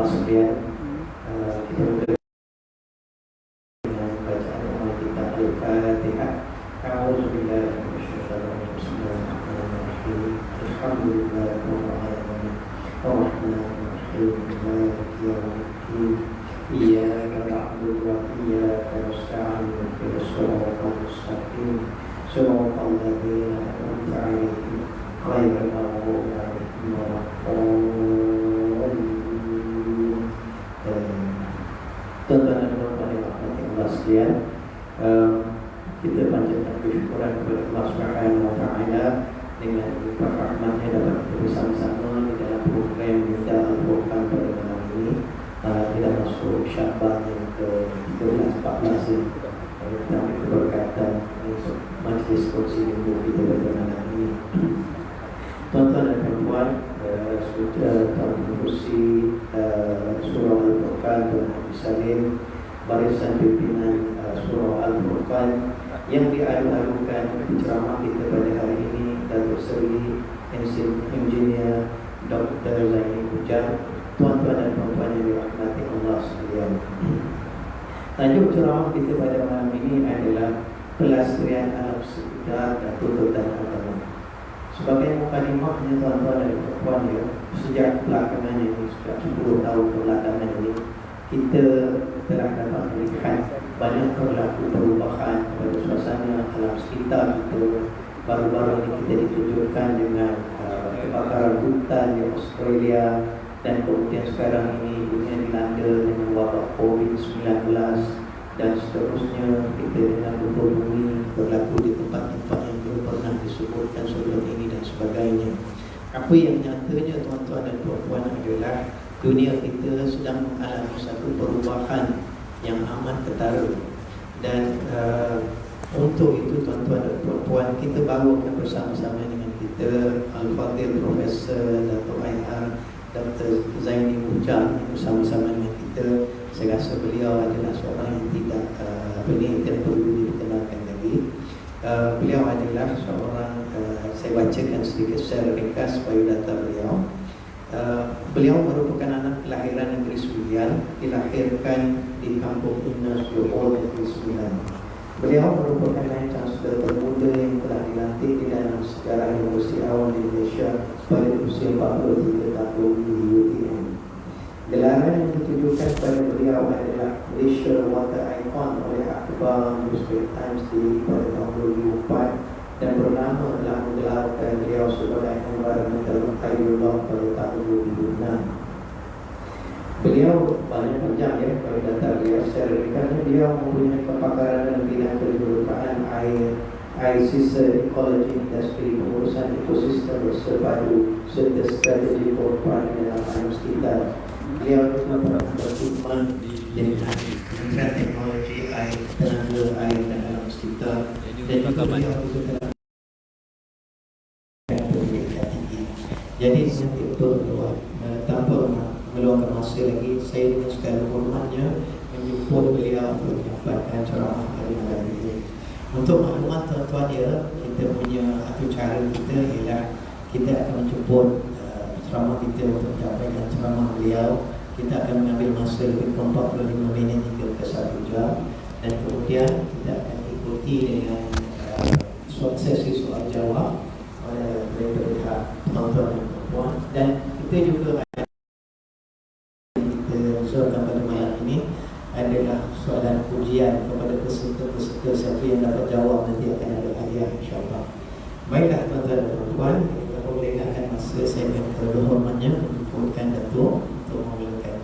jemaah sekalian, kita mulai dengan bacaan umum kita Al-Fatihah. A'udzubillahi minasyaitonir rajim. Bismillahirrahmanirrahim. Alhamdulillahirabbil alamin. Arrahmanirrahim. Maliki yaumiddin. Iyyaka na'budu wa iyyaka nasta'in. Ihdinas siratal mustaqim. Siratal ladzina an'amta 'alaihim ghairil maghdubi 'alaihim waladdallin. Tuan-tuan dan puan-puan yang dirahmati Allah sekalian, kita panjatkan kesyukuran kepada Allah Subhanahu wa taala dengan limpah rahmatnya dapat kita bersama-sama di dalam program Minda Al-Furqan pada malam ini. Kita masuk Syaban yang ke-13-14 ini. Kita ambil keberkatan untuk majlis kursi minggu kita pada malam ini. Tuan-tuan dan puan-puan, sudah terkursi surah Al-Furqan Tuan Haji Salim, barisan pimpinan surah Al-Furqan yang dialu-alukan ceramah kita pada hari ini, Datuk Seri Engineer Dr. Zaini Ujang. Tuan-tuan dan puan-puan yang dirahmati Allah sekalian, tajuk ceramah kita pada malam ini adalah pelestarian alam sekitar dan tuntutan agama. Sebagai mukadimahnya tuan-tuan dan puan-puan ya, sejak belakangan ini, sejak 10 tahun belakangan ini, kita telah dapat melihat banyak berlaku perubahan pada suasana alam sekitar kita. Baru-baru ini kita dikejutkan dengan kebakaran hutan di Australia, dan kemudian sekarang ini dunia dilanda dengan wabak COVID-19, dan seterusnya kita dengan gempa bumi berlaku di tempat-tempat yang belum pernah disebutkan sebelum ini dan sebagainya. Apa yang nyatanya tuan-tuan dan puan-puan adalah dunia kita sedang mengalami satu perubahan yang amat ketara, dan untuk itu tuan-tuan dan puan-puan, kita bawakan bersama-sama dengan kita Al-Fadhil Profesor Datuk IR Dr. Zaini Ujang bersama-sama dengan kita. Saya rasa beliau adalah seorang yang tidak perlu dikenalkan lagi. Beliau adalah seorang, saya bacakan sedikit secara ringkas biodata beliau. Beliau merupakan anak kelahiran Negeri Sembilan, dilahirkan di Kampung Inas Johor, Negeri Sembilan. Beliau merupakan Chancellor termuda yang telah dilantik di dalam sejarah Universiti Awam Indonesia pada usia 43 tahun di UTM. Gelaran yang ditujukan kepada beliau adalah Malaysia Water Icon oleh akhbar Newspaper Times pada tahun 2004, dan bernama telah menggelarkan beliau sebagai Environmental Ideolog pada tahun 2006. Beliau banyak panjang ya pada data beliau. Secara ringkasnya, beliau mempunyai kepakaran dalam bidang kejuruteraan air sisa, ekologi, industri, pengurusan ekosistem bersepadu, serta strategi perubahan dalam alam sekitar. Beliau juga berkhidmat dengan Kementerian Teknologi Air, Tenaga Air dan Alam Sekitar, dan juga beliau juga telah pendidikan tinggi. Jadi untuk tanpa meluangkan masa lagi, saya dengan segala hormatnya menjemput beliau untuk menyampaikan ceramah pada malam ini. Untuk maklumat tuan-tuan ya, kita punya satu cara kita ialah kita akan menjemput ceramah kita untuk menyampaikan ceramah beliau. Kita akan mengambil masa lebih kurang 45 minit hingga ke 1 jam, dan kemudian kita akan ikuti dengan sesi soal jawab daripada pihak tuan-tuan dan puan, dan kita juga pada malam ini adalah soalan ujian kepada peserta-peserta. Siapa yang dapat jawab nanti akan ada hadiah, insyaAllah. Baiklah tuan-tuan dan puan, kita bolehkan masa saya minta hormatnya menjemputkan Datuk untuk memulakan.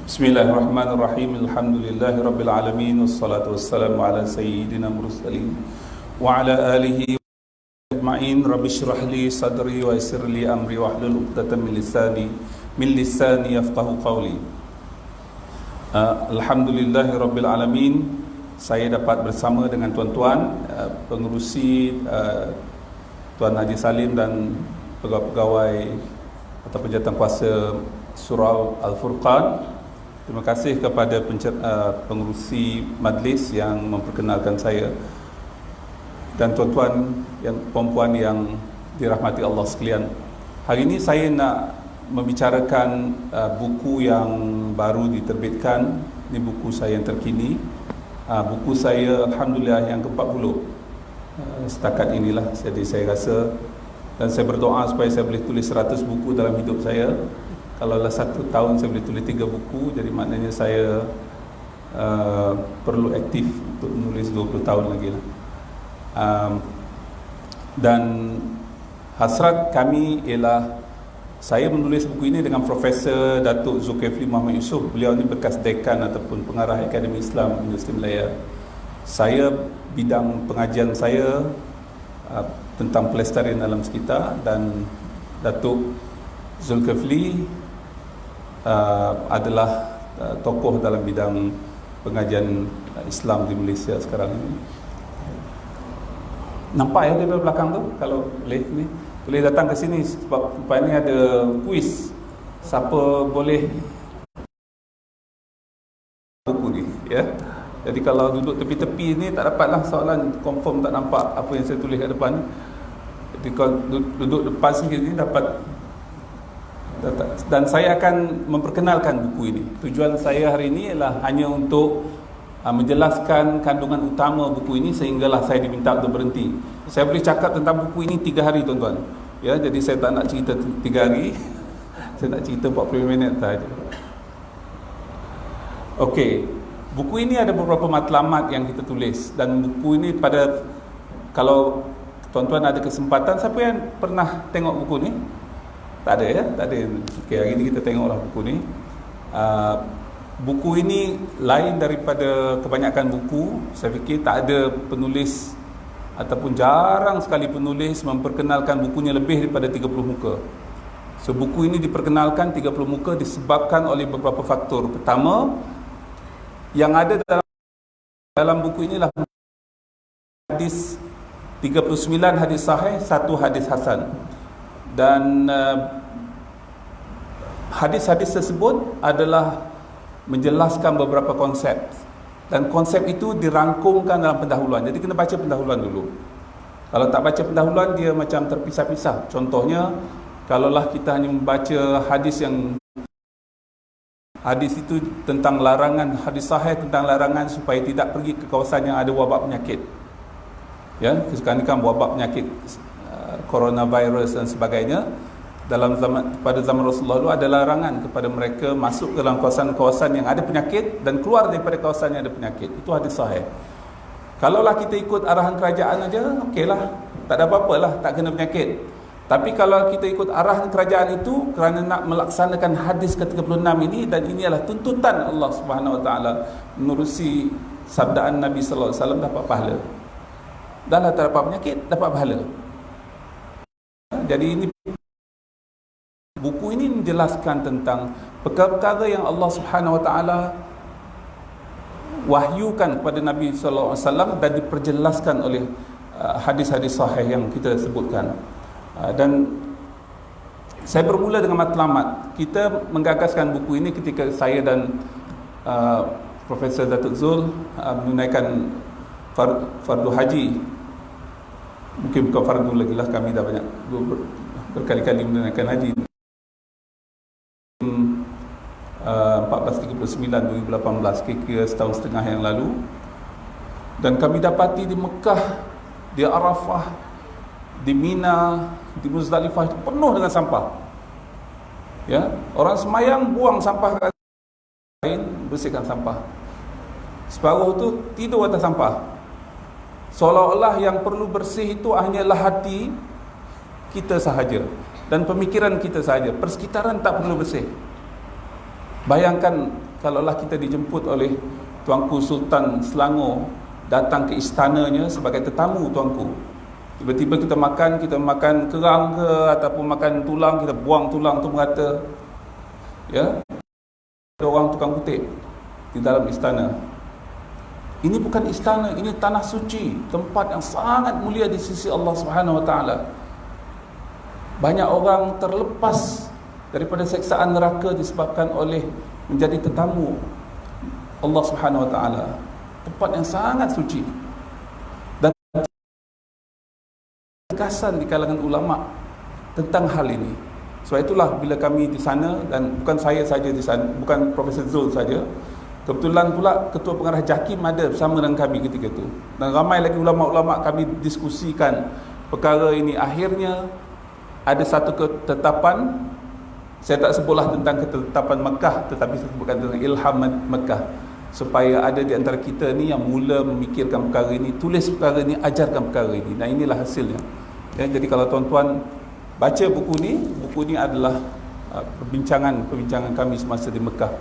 Bismillahirrahmanirrahim. Alhamdulillahirabbil alamin, wassalatu wassalamu ala sayyidina mursalin wa ala alihi ajma'in. Rabbi shrah li sadri wa yassir li amri wahlul 'uqdatam min lisani yafqahu qawli. Alhamdulillahirabbil alamin. Saya dapat bersama dengan tuan-tuan pengerusi Tuan Haji Salim dan pegawai-pegawai atau penjawatankuasa surau Al-Furqan. Terima kasih kepada pengerusi majlis yang memperkenalkan saya, dan tuan-tuan yang perempuan yang dirahmati Allah sekalian. Hari ini saya nak membicarakan buku yang baru diterbitkan. Ini buku saya yang terkini. Buku saya Alhamdulillah yang ke-40 setakat inilah. Jadi saya rasa, dan saya berdoa supaya saya boleh tulis 100 buku dalam hidup saya. Kalau lah 1 tahun saya boleh tulis 3 buku, jadi maknanya saya perlu aktif untuk menulis 20 tahun lagi lah. Dan hasrat kami ialah saya menulis buku ini dengan Profesor Datuk Zulkifli Muhammad Yusof. Beliau ni bekas dekan ataupun pengarah Akademi Islam Universiti Malaya. Saya, bidang pengajian saya tentang pelestarian alam sekitar, dan Datuk Zulkifli adalah tokoh dalam bidang pengajian Islam di Malaysia sekarang ini. Nampak ya di belakang tu? Kalau boleh datang ke sini, sebab lepas ni ada kuis. Siapa boleh buku ni, ya. Jadi kalau duduk tepi-tepi ni tak dapatlah soalan, confirm tak nampak apa yang saya tulis kat depan. Jadi kalau duduk depan sini dapat. Dan saya akan memperkenalkan buku ini. Tujuan saya hari ini ialah hanya untuk menjelaskan kandungan utama buku ini, sehinggalah saya diminta untuk berhenti. Saya boleh cakap tentang buku ini 3 hari tuan-tuan. Ya, jadi saya tak nak cerita 3 hari. Saya nak cerita 40 minit saja. Okey, buku ini ada beberapa matlamat yang kita tulis, dan buku ini kalau tuan-tuan ada kesempatan, siapa yang pernah tengok buku ni? Tak ada ya? Tak ada. Okey, hari ini kita tengoklah buku ni. Buku ini lain daripada kebanyakan buku. Saya fikir tak ada penulis ataupun jarang sekali penulis memperkenalkan bukunya lebih daripada 30 muka. So buku ini diperkenalkan 30 muka disebabkan oleh beberapa faktor. Pertama, yang ada dalam buku inilah hadis 39 hadis sahih, 1 hadis hasan. Dan hadis-hadis tersebut adalah menjelaskan beberapa konsep, dan konsep itu dirangkumkan dalam pendahuluan. Jadi kena baca pendahuluan dulu. Kalau tak baca pendahuluan, dia macam terpisah-pisah. Contohnya, kalaulah kita hanya membaca hadis itu tentang larangan, hadis sahih tentang larangan supaya tidak pergi ke kawasan yang ada wabak penyakit. Ya, sekarang ni kan wabak penyakit coronavirus dan sebagainya. Pada zaman Rasulullah dulu ada larangan kepada mereka masuk ke dalam kawasan-kawasan yang ada penyakit dan keluar daripada kawasan yang ada penyakit. Itu hadis sahih. Kalaulah kita ikut arahan kerajaan aja, okeylah, tak ada apa-apalah, tak kena penyakit. Tapi kalau kita ikut arahan kerajaan itu kerana nak melaksanakan hadis ke-36 ini, dan ini adalah tuntutan Allah Subhanahu Wa Taala menerusi sabdaan Nabi sallallahu alaihi wasallam, dapat pahala. Dahlah tak dapat penyakit, dapat pahala. Jadi ini buku ini menjelaskan tentang perkara-perkara yang Allah Subhanahu Wa Taala wahyukan kepada Nabi sallallahu alaihi wasallam dan diperjelaskan oleh hadis-hadis sahih yang kita sebutkan. Dan saya bermula dengan matlamat. Kita menggagaskan buku ini ketika saya dan Profesor Datuk Zul menunaikan fardu haji. Mungkin bukan fardu lagi lah, kami dah banyak berkali-kali menunaikan haji. 1439 2018, kira setahun setengah yang lalu, dan kami dapati di Mekah, di Arafah, di Mina, di Muzdalifah itu penuh dengan sampah. Ya, orang semayang buang sampah ke lain, bersihkan sampah. Separuh tu tidur atas sampah. Seolah-olah yang perlu bersih itu hanyalah hati kita sahaja dan pemikiran kita sahaja. Persekitaran tak perlu bersih. Bayangkan kalaulah kita dijemput oleh Tuanku Sultan Selangor datang ke istananya sebagai tetamu tuanku. Tiba-tiba kita makan kerang ke ataupun makan tulang, kita buang tulang tu merata. Ya. Ada orang tukang kutip di dalam istana. Ini bukan istana, ini tanah suci, tempat yang sangat mulia di sisi Allah Subhanahu Wa Taala. Banyak orang terlepas daripada seksaan neraka disebabkan oleh menjadi tetamu Allah Subhanahu Wa Taala. Tempat yang sangat suci. Dan tegasan di kalangan ulama tentang hal ini. Sebab itulah bila kami di sana, dan bukan saya saja di sana, bukan Profesor Zul saja, kebetulan pula Ketua Pengarah JAKIM ada bersama dengan kami ketika itu, dan ramai lagi ulama-ulama kami diskusikan perkara ini. Akhirnya ada satu ketetapan, saya tak sebutlah tentang ketetapan Mekah, tetapi saya sebutkan tentang ilham Mekah, supaya ada di antara kita ni yang mula memikirkan perkara ini, tulis perkara ini, ajarkan perkara ini. Dan inilah hasilnya. Ya, jadi kalau tuan-tuan baca buku ni adalah perbincangan kami semasa di Mekah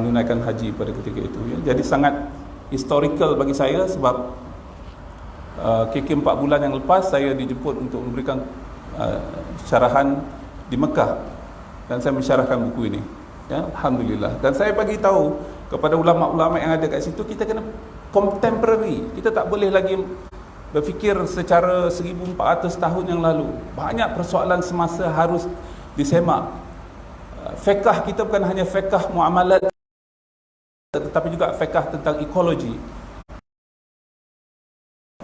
menunaikan haji pada ketika itu. Ya. Jadi sangat historical bagi saya, sebab KK 4 bulan yang lepas saya dijemput untuk memberikan syarahan di Mekah, dan saya mensyarahkan buku ini. Ya, alhamdulillah. Dan saya bagi tahu kepada ulama-ulama yang ada kat situ, kita kena contemporary. Kita tak boleh lagi berfikir secara 1400 tahun yang lalu. Banyak persoalan semasa harus disemak. Fiqh kita bukan hanya fiqh muamalat, tetapi juga fiqh tentang ekologi,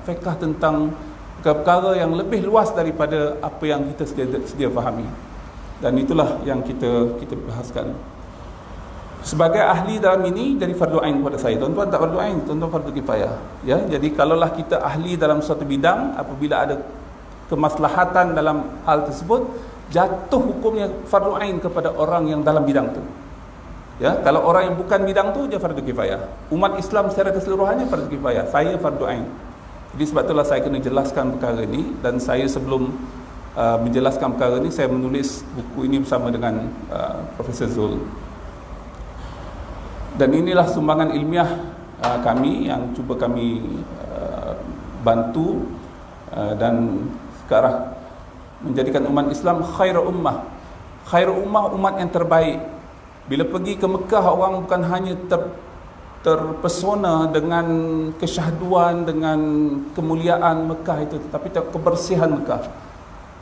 fiqh tentang perkara yang lebih luas daripada apa yang kita sedia fahami. Dan itulah yang kita bahaskan. Sebagai ahli dalam ini, jadi fardu ain kepada saya. Tuan-tuan tak fardu ain, tuan-tuan fardu kifayah. Ya, jadi kalaulah kita ahli dalam suatu bidang, apabila ada kemaslahatan dalam hal tersebut, jatuh hukumnya fardu ain kepada orang yang dalam bidang tu. Ya, kalau orang yang bukan bidang tu, dia fardu kifayah. Umat Islam secara keseluruhannya fardu kifayah. Saya fardu ain. Jadi sebab itulah saya kena jelaskan perkara ini, dan saya sebelum menjelaskan perkara ini, saya menulis buku ini bersama dengan Profesor Zul. Dan inilah sumbangan ilmiah kami yang cuba kami bantu dan sekarang menjadikan umat Islam khairul ummah. Khairul ummah, umat yang terbaik. Bila pergi ke Mekah, orang bukan hanya terpesona dengan kesyahduan, dengan kemuliaan Mekah itu, tetapi kebersihan Mekah.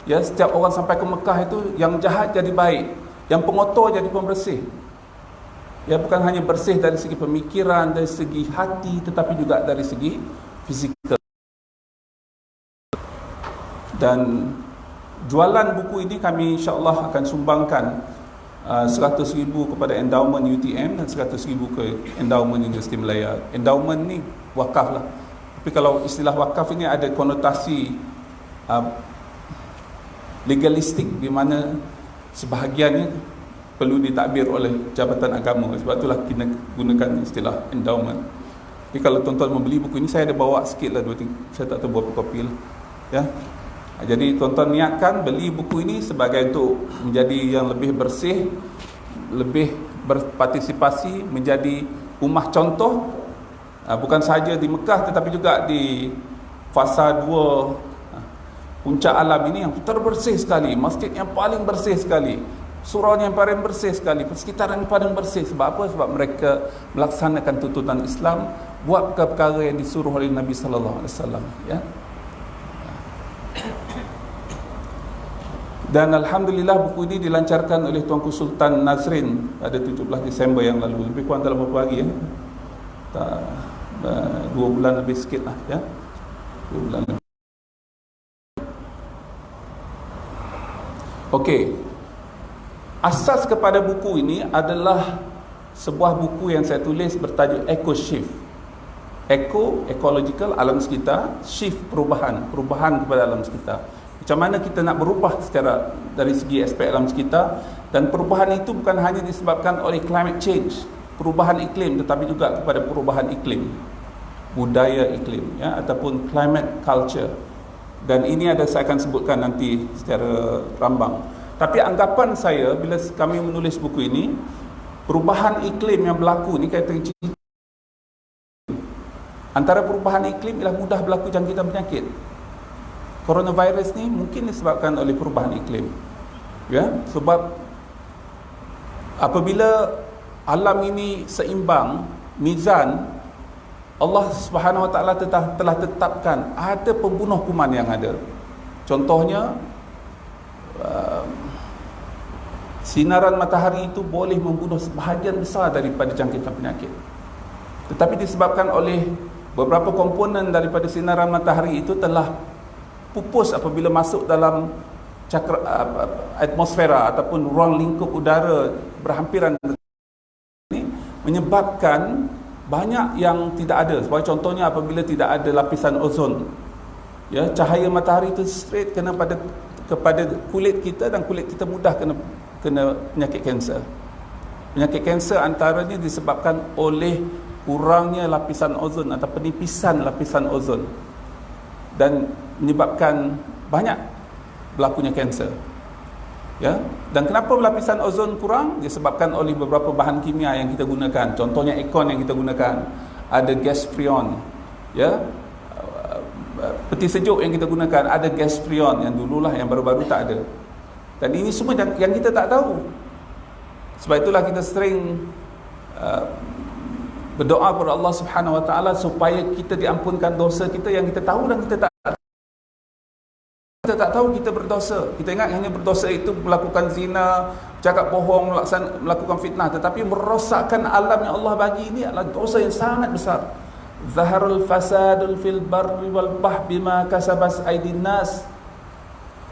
Ya, setiap orang sampai ke Mekah itu, yang jahat jadi baik, yang pengotor jadi pembersih. Ya, bukan hanya bersih dari segi pemikiran, dari segi hati, tetapi juga dari segi fizikal. Dan jualan buku ini kami insya-Allah akan sumbangkan 100,000 kepada endowment UTM dan 100,000 ke endowment Universiti Malaya. Endowment ni wakaf lah. Tapi kalau istilah wakaf ini ada konotasi legalistik, di mana sebahagiannya perlu ditakbir oleh Jabatan Agama. Sebab itulah kita gunakan istilah endowment. Jadi kalau tuan-tuan membeli buku ini, saya ada bawa sikit lah, 2-3, saya tak tahu berapa kopi lah. Ya. Jadi tuan-tuan niatkan beli buku ini sebagai untuk menjadi yang lebih bersih, lebih berpartisipasi, menjadi ummah contoh, bukan sahaja di Mekah tetapi juga di fasa 2 Puncak Alam ini yang terbersih sekali, masjid yang paling bersih sekali, surau yang paling bersih sekali, persekitaran yang paling bersih. Sebab apa? Sebab mereka melaksanakan tuntutan Islam, buat perkara yang disuruh oleh Nabi sallallahu alaihi wasallam, ya. Dan alhamdulillah buku ini dilancarkan oleh Tuanku Sultan Nazrin pada 17 Disember yang lalu. Lebih kurang dalam beberapa hari, ya. 2 bulan lebih sikit lah, ya. 2 bulan lebih. Okey. Asas kepada buku ini adalah sebuah buku yang saya tulis bertajuk Eco Shift. Eco, ecological, alam sekitar. Shift, perubahan kepada alam sekitar. Macam mana kita nak berubah secara dari segi aspek alam sekitar, dan perubahan itu bukan hanya disebabkan oleh climate change, perubahan iklim, tetapi juga kepada perubahan iklim, budaya iklim, ya, ataupun climate culture. Dan ini saya akan sebutkan nanti secara rambang. Tapi anggapan saya bila kami menulis buku ini, perubahan iklim yang berlaku ni kata cerita. Antara perubahan iklim ialah mudah berlaku jangkitan penyakit. Coronavirus ni mungkin disebabkan oleh perubahan iklim. Ya, sebab apabila alam ini seimbang, mizan, Allah Subhanahu Wa Taala telah tetapkan ada pembunuh kuman yang ada. Contohnya sinaran matahari itu boleh membunuh sebahagian besar daripada jangkitan penyakit. Tetapi disebabkan oleh beberapa komponen daripada sinaran matahari itu telah pupus apabila masuk dalam atmosfera ataupun ruang lingkup udara berhampiran ini menyebabkan banyak yang tidak ada. Sebagai contohnya, apabila tidak ada lapisan ozon, ya, cahaya matahari itu straight kena kepada kulit kita, dan kulit kita mudah kena penyakit kanser. Penyakit kanser antaranya disebabkan oleh kurangnya lapisan ozon atau penipisan lapisan ozon, dan menyebabkan banyak berlakunya kanser. Ya, dan kenapa lapisan ozon kurang? Disebabkan oleh beberapa bahan kimia yang kita gunakan. Contohnya aircon yang kita gunakan, ada gas freon. Ya, peti sejuk yang kita gunakan ada gas freon, yang dululah, yang baru-baru tak ada. Dan ini semua yang kita tak tahu. Sebab itulah kita sering berdoa kepada Allah Subhanahu Wa Taala supaya kita diampunkan dosa kita yang kita tahu dan kita tak tahu kita berdosa. Kita ingat hanya berdosa itu melakukan zina, cakap bohong, melakukan fitnah, tetapi merosakkan alam yang Allah bagi ini adalah dosa yang sangat besar. Zaharul fasadul fil barri wal bahri bima kasabas aydin nas.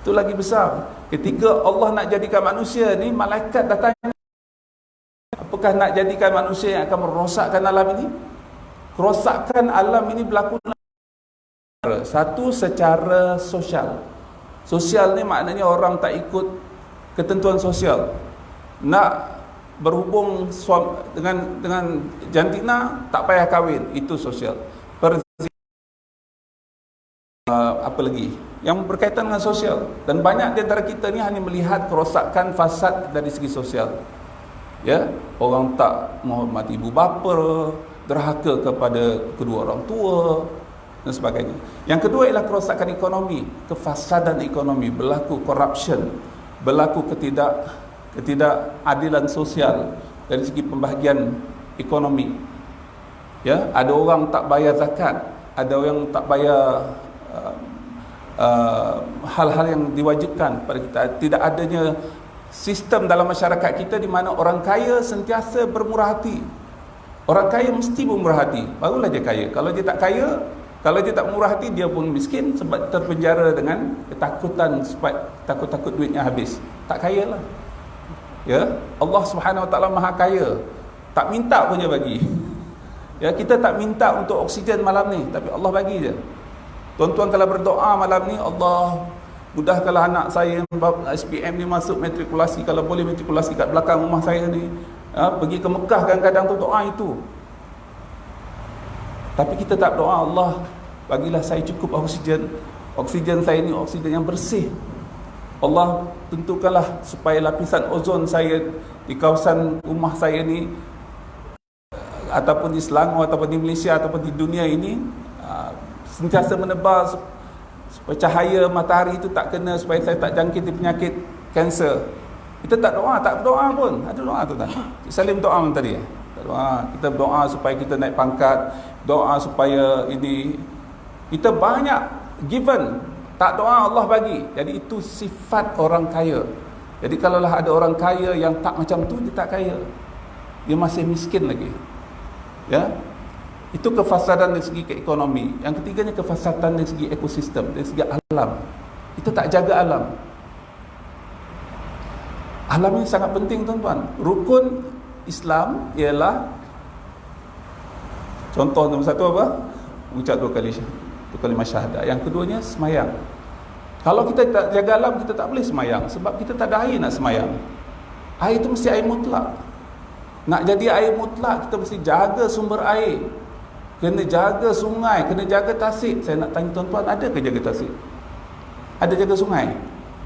Itu lagi besar. Ketika Allah nak jadikan manusia ni, malaikat datang, apakah nak jadikan manusia yang akan merosakkan alam ini? Kerosakan alam ini berlaku satu secara sosial. Sosial ni maknanya orang tak ikut ketentuan sosial. Nak berhubung dengan jantina tak payah kahwin, itu sosial. Apa lagi yang berkaitan dengan sosial, dan banyak di antara kita ni hanya melihat kerosakan fasad dari segi sosial. Ya, orang tak menghormati ibu bapa, derhaka kepada kedua orang tua dan sebagainya. Yang kedua ialah kerosakan ekonomi, kefasadan ekonomi, berlaku corruption, berlaku ketidakadilan sosial dari segi pembahagian ekonomi. Ya, ada orang tak bayar zakat, ada orang tak bayar hal-hal yang diwajibkan pada kita. Tidak adanya sistem dalam masyarakat kita di mana orang kaya sentiasa bermurah hati. Orang kaya mesti bermurah hati, barulah dia kaya. Kalau dia tak kaya, kalau dia tak murah hati, dia pun miskin sebab terpenjara dengan ketakutan, sebab takut duitnya habis. Tak kaya lah. Ya, Allah Subhanahu Wa Taala Maha Kaya, tak minta pun dia bagi. Ya, kita tak minta untuk oksigen malam ni, tapi Allah bagi je. Tuan-tuan kalau berdoa malam ni, Allah mudahkanlah anak saya SPM ni masuk matrikulasi, kalau boleh matrikulasi kat belakang rumah saya ni. Pergi ke Mekah kadang-kadang tu doa itu. Tapi kita tak doa, Allah bagilah saya cukup oksigen saya ni oksigen yang bersih. Allah tentukanlah supaya lapisan ozon saya di kawasan rumah saya ni, ataupun di Selangor, ataupun di Malaysia, ataupun di dunia ini, sentiasa menebar supaya cahaya matahari itu tak kena, supaya saya tak jangkiti penyakit kanser. Kita tak doa, tak berdoa pun. Ada doa tu tak? Cik Salim doa tadi. Tak doa. Kita berdoa supaya kita naik pangkat, doa supaya ini. Kita banyak given, tak doa Allah bagi. Jadi itu sifat orang kaya. Jadi kalaulah ada orang kaya yang tak macam tu, dia tak kaya, dia masih miskin lagi. Ya, itu kefasadan dari segi ekonomi. Yang ketiganya kefasadan dari segi ekosistem, dari segi alam. Kita tak jaga alam. Alam ini sangat penting, tuan-tuan. Rukun Islam ialah, contoh nombor satu apa? Ucap dua kalimat syahadah. Yang keduanya semayang. Kalau kita tak jaga alam, kita tak boleh semayang, sebab kita tak ada air nak semayang. Air itu mesti air mutlak. Nak jadi air mutlak, kita mesti jaga sumber air, kena jaga sungai, kena jaga tasik. Saya nak tanya tuan-tuan, ada ke jaga tasik? Ada jaga sungai?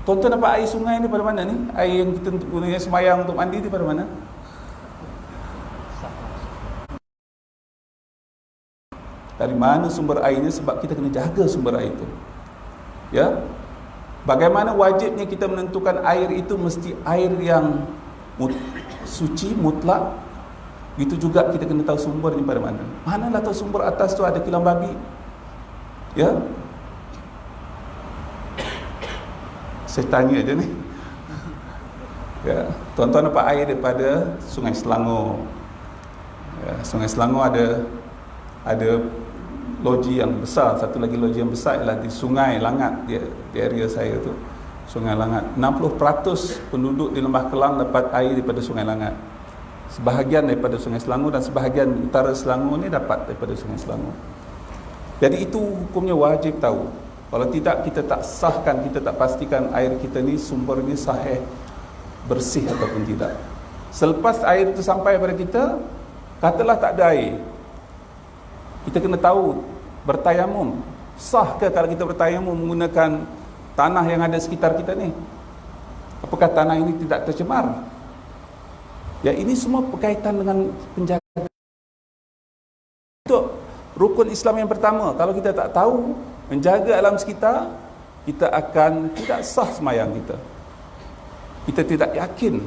Tuan-tuan dapat air sungai ni pada mana ni? Air yang kita guna semayang untuk mandi ni pada mana? Dari mana sumber airnya? Sebab kita kena jaga sumber air itu. Ya. Bagaimana wajibnya kita menentukan air itu mesti air yang suci, mutlak. Itu juga kita kena tahu sumbernya pada mana. Manalah tahu sumber atas tu ada kilang babi. Ya. Saya tanya je ni. Ya, tuan-tuan dapat air daripada Sungai Selangor. Ya, Sungai Selangor ada loji yang besar. Satu lagi loji yang besar ialah di Sungai Langat, di area saya tu. Sungai Langat. 60% penduduk di Lembah Kelang dapat air daripada Sungai Langat. Sebahagian daripada Sungai Selangor dan sebahagian utara Selangor ni dapat daripada Sungai Selangor. Jadi itu hukumnya wajib tahu. Kalau tidak, kita tak sahkan, kita tak pastikan air kita ni sumbernya sahih, bersih ataupun tidak. Selepas air itu sampai pada kita, katalah tak ada air, kita kena tahu bertayamum. Sah ke kalau kita bertayamum menggunakan tanah yang ada sekitar kita ni? Apakah tanah ini tidak tercemar? Ya, ini semua berkaitan dengan penjagaan. Untuk rukun Islam yang pertama, kalau kita tak tahu menjaga alam sekitar, kita akan tidak sah semayang kita. Kita tidak yakin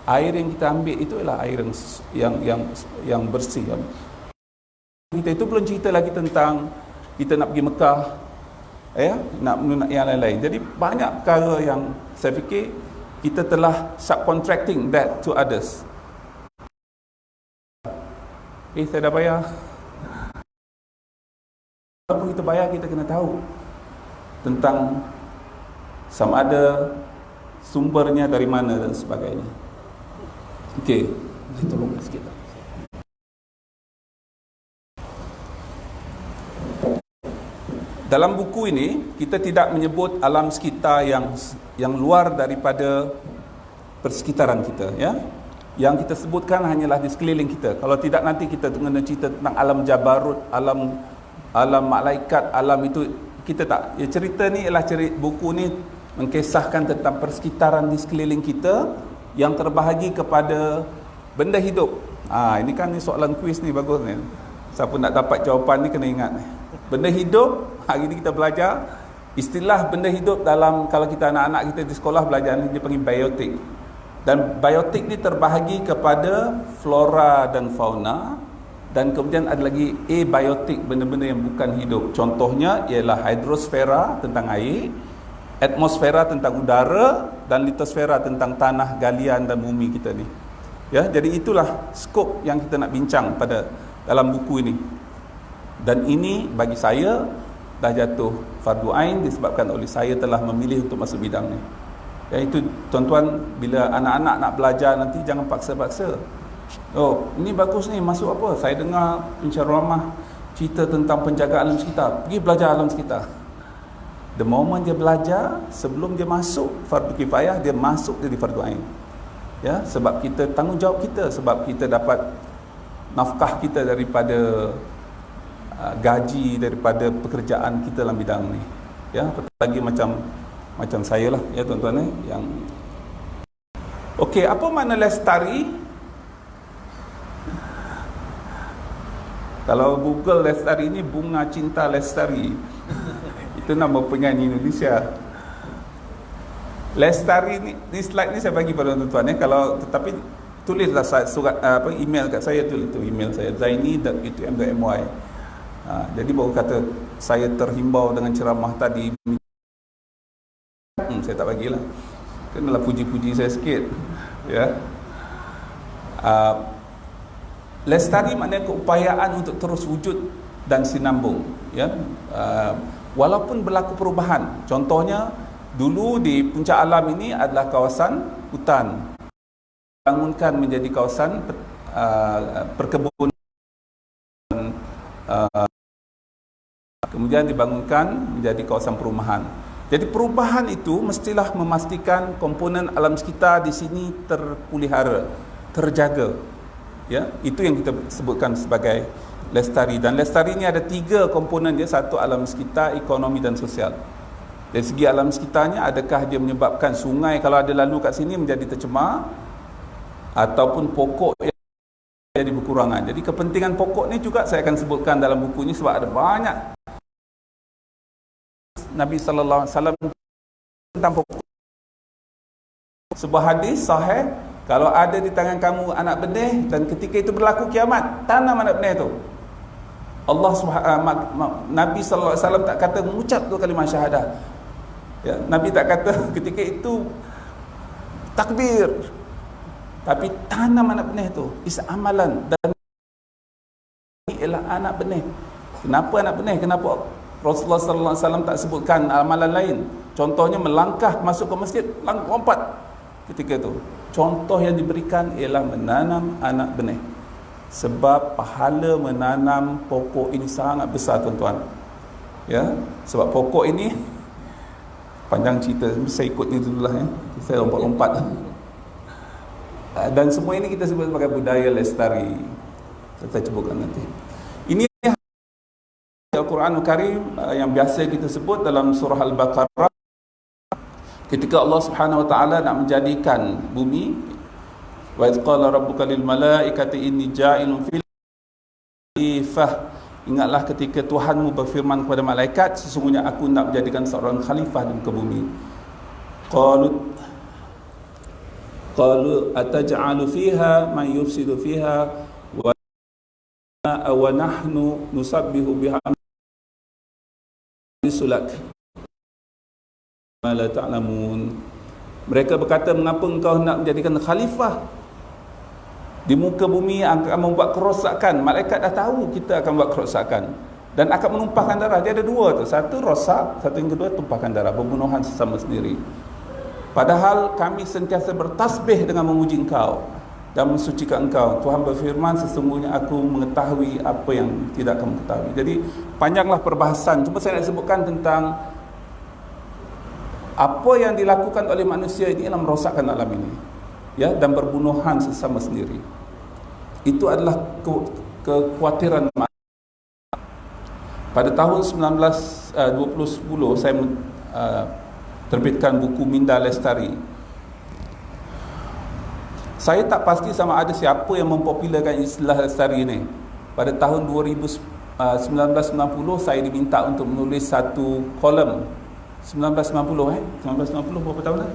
air yang kita ambil itu adalah air yang bersih. Kita itu belum cerita lagi tentang kita nak pergi Mekah, nak yang lain-lain. Jadi banyak perkara yang saya fikir kita telah subcontracting that to others. Saya dah bayar. Kalau kita bayar, kita kena tahu tentang sama ada sumbernya dari mana dan sebagainya. Okey, saya tolong sikit. Dalam buku ini kita tidak menyebut alam sekitar yang luar daripada persekitaran kita, ya. Yang kita sebutkan hanyalah di sekeliling kita. Kalau tidak, nanti kita kena cerita tentang alam jabarut, alam malaikat, alam itu kita tak. Ya, cerita ni ialah buku ni mengkisahkan tentang persekitaran di sekeliling kita yang terbahagi kepada benda hidup. Ini kan ni soalan kuis ni, bagus ni. Siapa nak dapat jawapan ni kena ingat ni. Benda hidup, hari ni kita belajar istilah benda hidup dalam, kalau kita anak-anak kita di sekolah belajar ni, dia panggil biotik. Dan biotik ni terbahagi kepada flora dan fauna, dan kemudian ada lagi abiotik, benda-benda yang bukan hidup. Contohnya ialah hidrosfera tentang air, atmosfera tentang udara, dan litosfera tentang tanah, galian dan bumi kita ni. Ya, jadi itulah skop yang kita nak bincang pada dalam buku ini. Dan ini bagi saya dah jatuh fardu ain disebabkan oleh saya telah memilih untuk masuk bidang ni. Ya, itu tuan-tuan, bila anak-anak nak belajar nanti jangan paksa-paksa. Oh, ini bagus ni, masuk apa? Saya dengar penceramah cerita tentang penjagaan alam sekitar. Pergi belajar alam sekitar. The moment dia belajar, sebelum dia masuk fardu kifayah, dia masuk jadi fardu ain. Ya, sebab kita tanggungjawab kita, sebab kita dapat nafkah kita daripada gaji, daripada pekerjaan kita dalam bidang ni. Ya, lagi macam saya lah, ya tuan-tuan yang okey, apa makna lestari? Kalau Google lestari ni, bunga cinta lestari. Itu nama penyanyi Indonesia. Lestari ni slide ni saya bagi pada tuan-tuan kalau tetapi tulislah surat email kat saya, tulis tu email saya zaini.utm.my. Jadi baru kata saya terhimbau dengan ceramah tadi, saya tak bagilah, kenalah puji-puji saya sikit, ya. Lestari maknanya keupayaan untuk terus wujud dan sinambung, ya. Walaupun berlaku perubahan, contohnya dulu di Puncak Alam ini adalah kawasan hutan, bangunkan menjadi kawasan perkebunan, kemudian dibangunkan menjadi kawasan perumahan. Jadi perubahan itu mestilah memastikan komponen alam sekitar di sini terpelihara, terjaga. Ya, itu yang kita sebutkan sebagai lestari. Dan lestari ini ada 3 komponen dia. Satu, alam sekitar, ekonomi dan sosial. Dari segi alam sekitarnya, adakah dia menyebabkan sungai kalau ada lalu kat sini menjadi tercemar, ataupun pokok yang jadi berkurangan. Jadi kepentingan pokok ni juga saya akan sebutkan dalam buku ini, sebab ada banyak Nabi sallallahu alaihi wasallam tentang pokok. Sebuah hadis sahih, kalau ada di tangan kamu anak benih dan ketika itu berlaku kiamat, tanam anak benih itu. Nabi sallallahu alaihi wasallam tak kata mengucap 2 kalimah syahadah. Ya, Nabi tak kata ketika itu takbir, tapi tanam anak benih itu. Is amalan, dan ini ialah anak benih. Kenapa anak benih? Kenapa Rasulullah sallallahu alaihi wasallam tak sebutkan amalan lain? Contohnya melangkah masuk ke masjid, lompat ketika itu. Contoh yang diberikan ialah menanam anak benih. Sebab pahala menanam pokok ini sangat besar, tuan-tuan. Ya, sebab pokok ini panjang cerita, saya ikut ni dululah ya. Saya lompat-lompat. Dan semua ini kita sebut sebagai budaya lestari. Saya sebutkan nanti. Ini Al-Quranul Karim yang biasa kita sebut dalam surah Al-Baqarah. Ketika Allah Subhanahu wa taala nak menjadikan bumi, wa idz qala rabbuka lil malaikati inni ja'ilun fil khalifah. Ingatlah ketika Tuhanmu berfirman kepada malaikat, sesungguhnya aku nak menjadikan seorang khalifah di muka bumi. Qalu ataj'alu fiha man yufsidu fiha wa nahnu nusabbihu bihamdi sulak ma la ta'lamun. Mereka berkata, mengapa engkau nak menjadikan khalifah di muka bumi, akan membuat kerosakan? Malaikat dah tahu kita akan buat kerosakan dan akan menumpahkan darah. Dia ada dua tu, satu rosak, satu yang kedua tumpahkan darah, pembunuhan sesama sendiri. Padahal kami sentiasa bertasbih dengan memuji engkau dan mensucikan engkau. Tuhan berfirman, sesungguhnya aku mengetahui apa yang tidak kamu ketahui. Jadi panjanglah perbahasan, cuma saya nak sebutkan tentang apa yang dilakukan oleh manusia ini ialah merosakkan alam ini, ya, dan berbunuhan sesama sendiri. Itu adalah kekhawatiran. Pada tahun 2010 saya terbitkan buku Minda Lestari. Saya tak pasti sama ada siapa yang mempopularkan istilah lestari ini. Pada tahun 1990 saya diminta untuk menulis satu kolom. 1990 berapa tahun dah?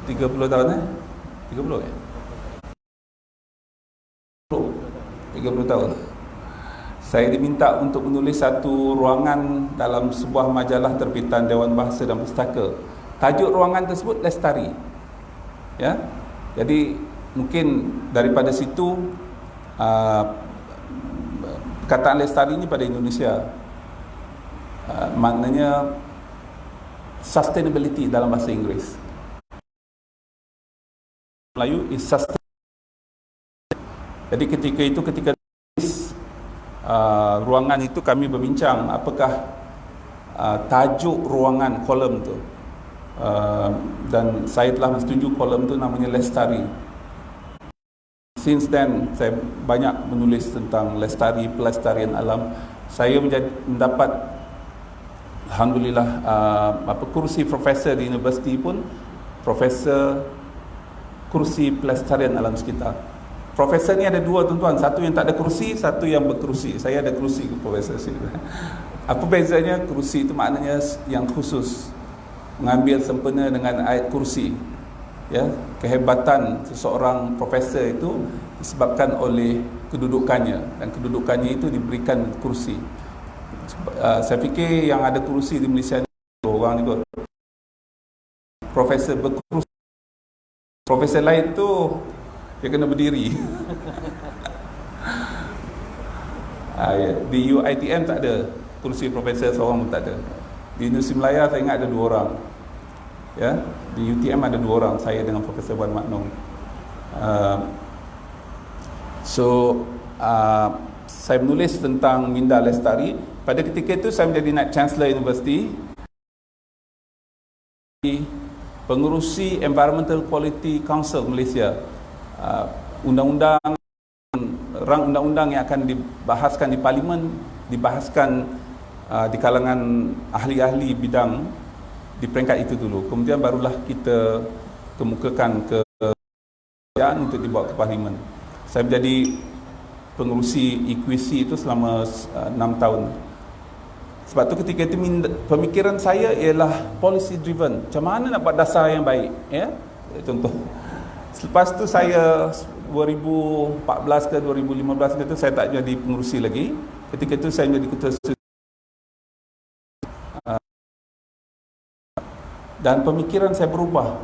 30 tahun 30 30 tahun. Saya diminta untuk menulis satu ruangan dalam sebuah majalah terbitan Dewan Bahasa dan Pustaka. Tajuk ruangan tersebut Lestari. Ya. Jadi mungkin daripada situ perkataan lestari ini pada Indonesia maknanya sustainability dalam bahasa Inggeris. Melayu is sustain. Jadi ketika ruangan itu kami berbincang apakah tajuk ruangan kolom tu, dan saya telah bersetuju kolom tu namanya Lestari. Since then saya banyak menulis tentang lestari, pelestarian alam. Saya mendapat alhamdulillah kursi profesor di universiti pun, profesor kursi pelestarian alam sekitar. Profesor ni ada dua, tuan-tuan, satu yang tak ada kursi, satu yang berkerusi. Saya ada kerusi profesor sini. Apa bezanya? Kerusi itu maknanya yang khusus, mengambil sempena dengan ayat kursi. Ya, kehebatan seseorang profesor itu disebabkan oleh kedudukannya, dan kedudukannya itu diberikan kursi. Saya fikir yang ada kursi di Malaysia ni orang ni kot. Profesor berkerusi. Profesor lain tu dia kena berdiri. Di UiTM tak ada kursi profesor seorang pun tak ada. Di Universiti Melaya saya ingat ada 2 orang. Ya, di UTM ada 2 orang, saya dengan Profesor Wan Maknum. Saya menulis tentang Minda Lestari. Pada ketika itu saya menjadi Naib Chancellor Universiti, pengurusi Environmental Quality Council Malaysia. Undang-undang, rang undang-undang yang akan dibahaskan di Parlimen, dibahaskan di kalangan ahli-ahli bidang di peringkat itu dulu. Kemudian barulah kita kemukakan ke untuk dibawa ke Parlimen. Saya menjadi pengurusi ekuisi itu selama 6 tahun. Sebab tu ketika itu pemikiran saya ialah policy driven. Macam mana nak buat dasar yang baik, ya? Contoh. Selepas tu saya 2014 ke 2015 ke tu saya tak jadi pengurusi lagi. Ketika itu saya menjadi ketua dan pemikiran saya berubah.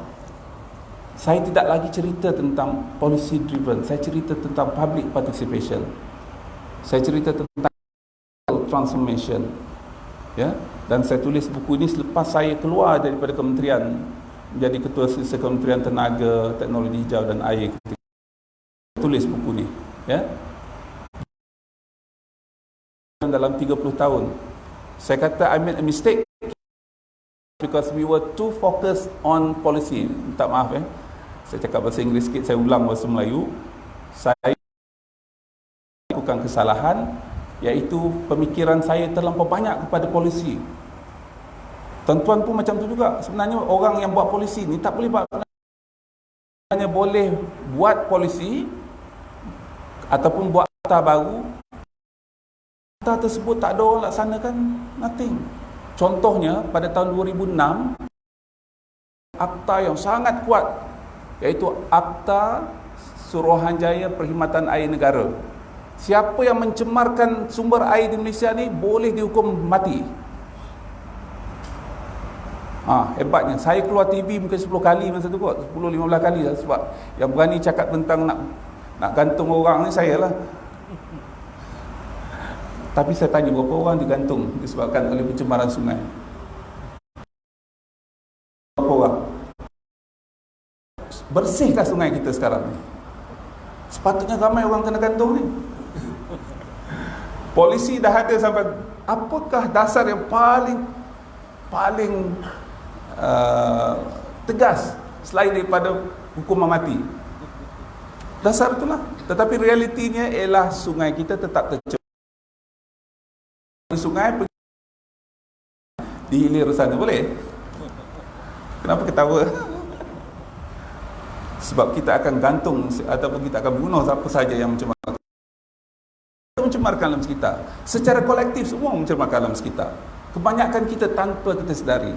Saya tidak lagi cerita tentang policy driven, saya cerita tentang public participation. Saya cerita tentang transformation. Ya, Dan saya tulis buku ini selepas saya keluar daripada kementerian, menjadi ketua siswa Kementerian Tenaga, Teknologi Hijau dan Air. Tulis buku ni, ya. Dalam 30 tahun. Saya kata I made a mistake because we were too focused on policy. Minta maaf saya cakap bahasa Inggeris sikit, saya ulang bahasa Melayu. Saya lakukan kesalahan, iaitu pemikiran saya terlampau banyak kepada polisi. Tuan-tuan pun macam tu juga. Sebenarnya orang yang buat polisi ni tak boleh buat, hanya boleh buat polisi ataupun buat akta baru. Akta tersebut tak ada orang laksanakan, nothing. Contohnya pada tahun 2006, akta yang sangat kuat, iaitu Akta Suruhanjaya Perkhidmatan Air Negara. Siapa yang mencemarkan sumber air di Malaysia ni boleh dihukum mati. Hebatnya. Saya keluar TV mungkin 10 kali masa tu kot, 10-15 kali lah, sebab yang berani cakap tentang nak gantung orang ni saya lah. Tapi saya tanya berapa orang digantung disebabkan oleh pencemaran sungai? Berapa orang? Bersihkah sungai kita sekarang ni? Sepatutnya ramai orang kena gantung ni. Polisi dah ada sampai, apakah dasar yang paling tegas selain daripada hukuman mati? Dasar itulah. Tetapi realitinya ialah sungai kita tetap tercemar. Sungai di hilir sana boleh? Kenapa ketawa? Sebab kita akan gantung ataupun kita akan bunuh siapa saja yang mencemarkan alam sekitar. Secara kolektif semua mencemarkan alam sekitar. Kebanyakan kita tanpa kita sedari.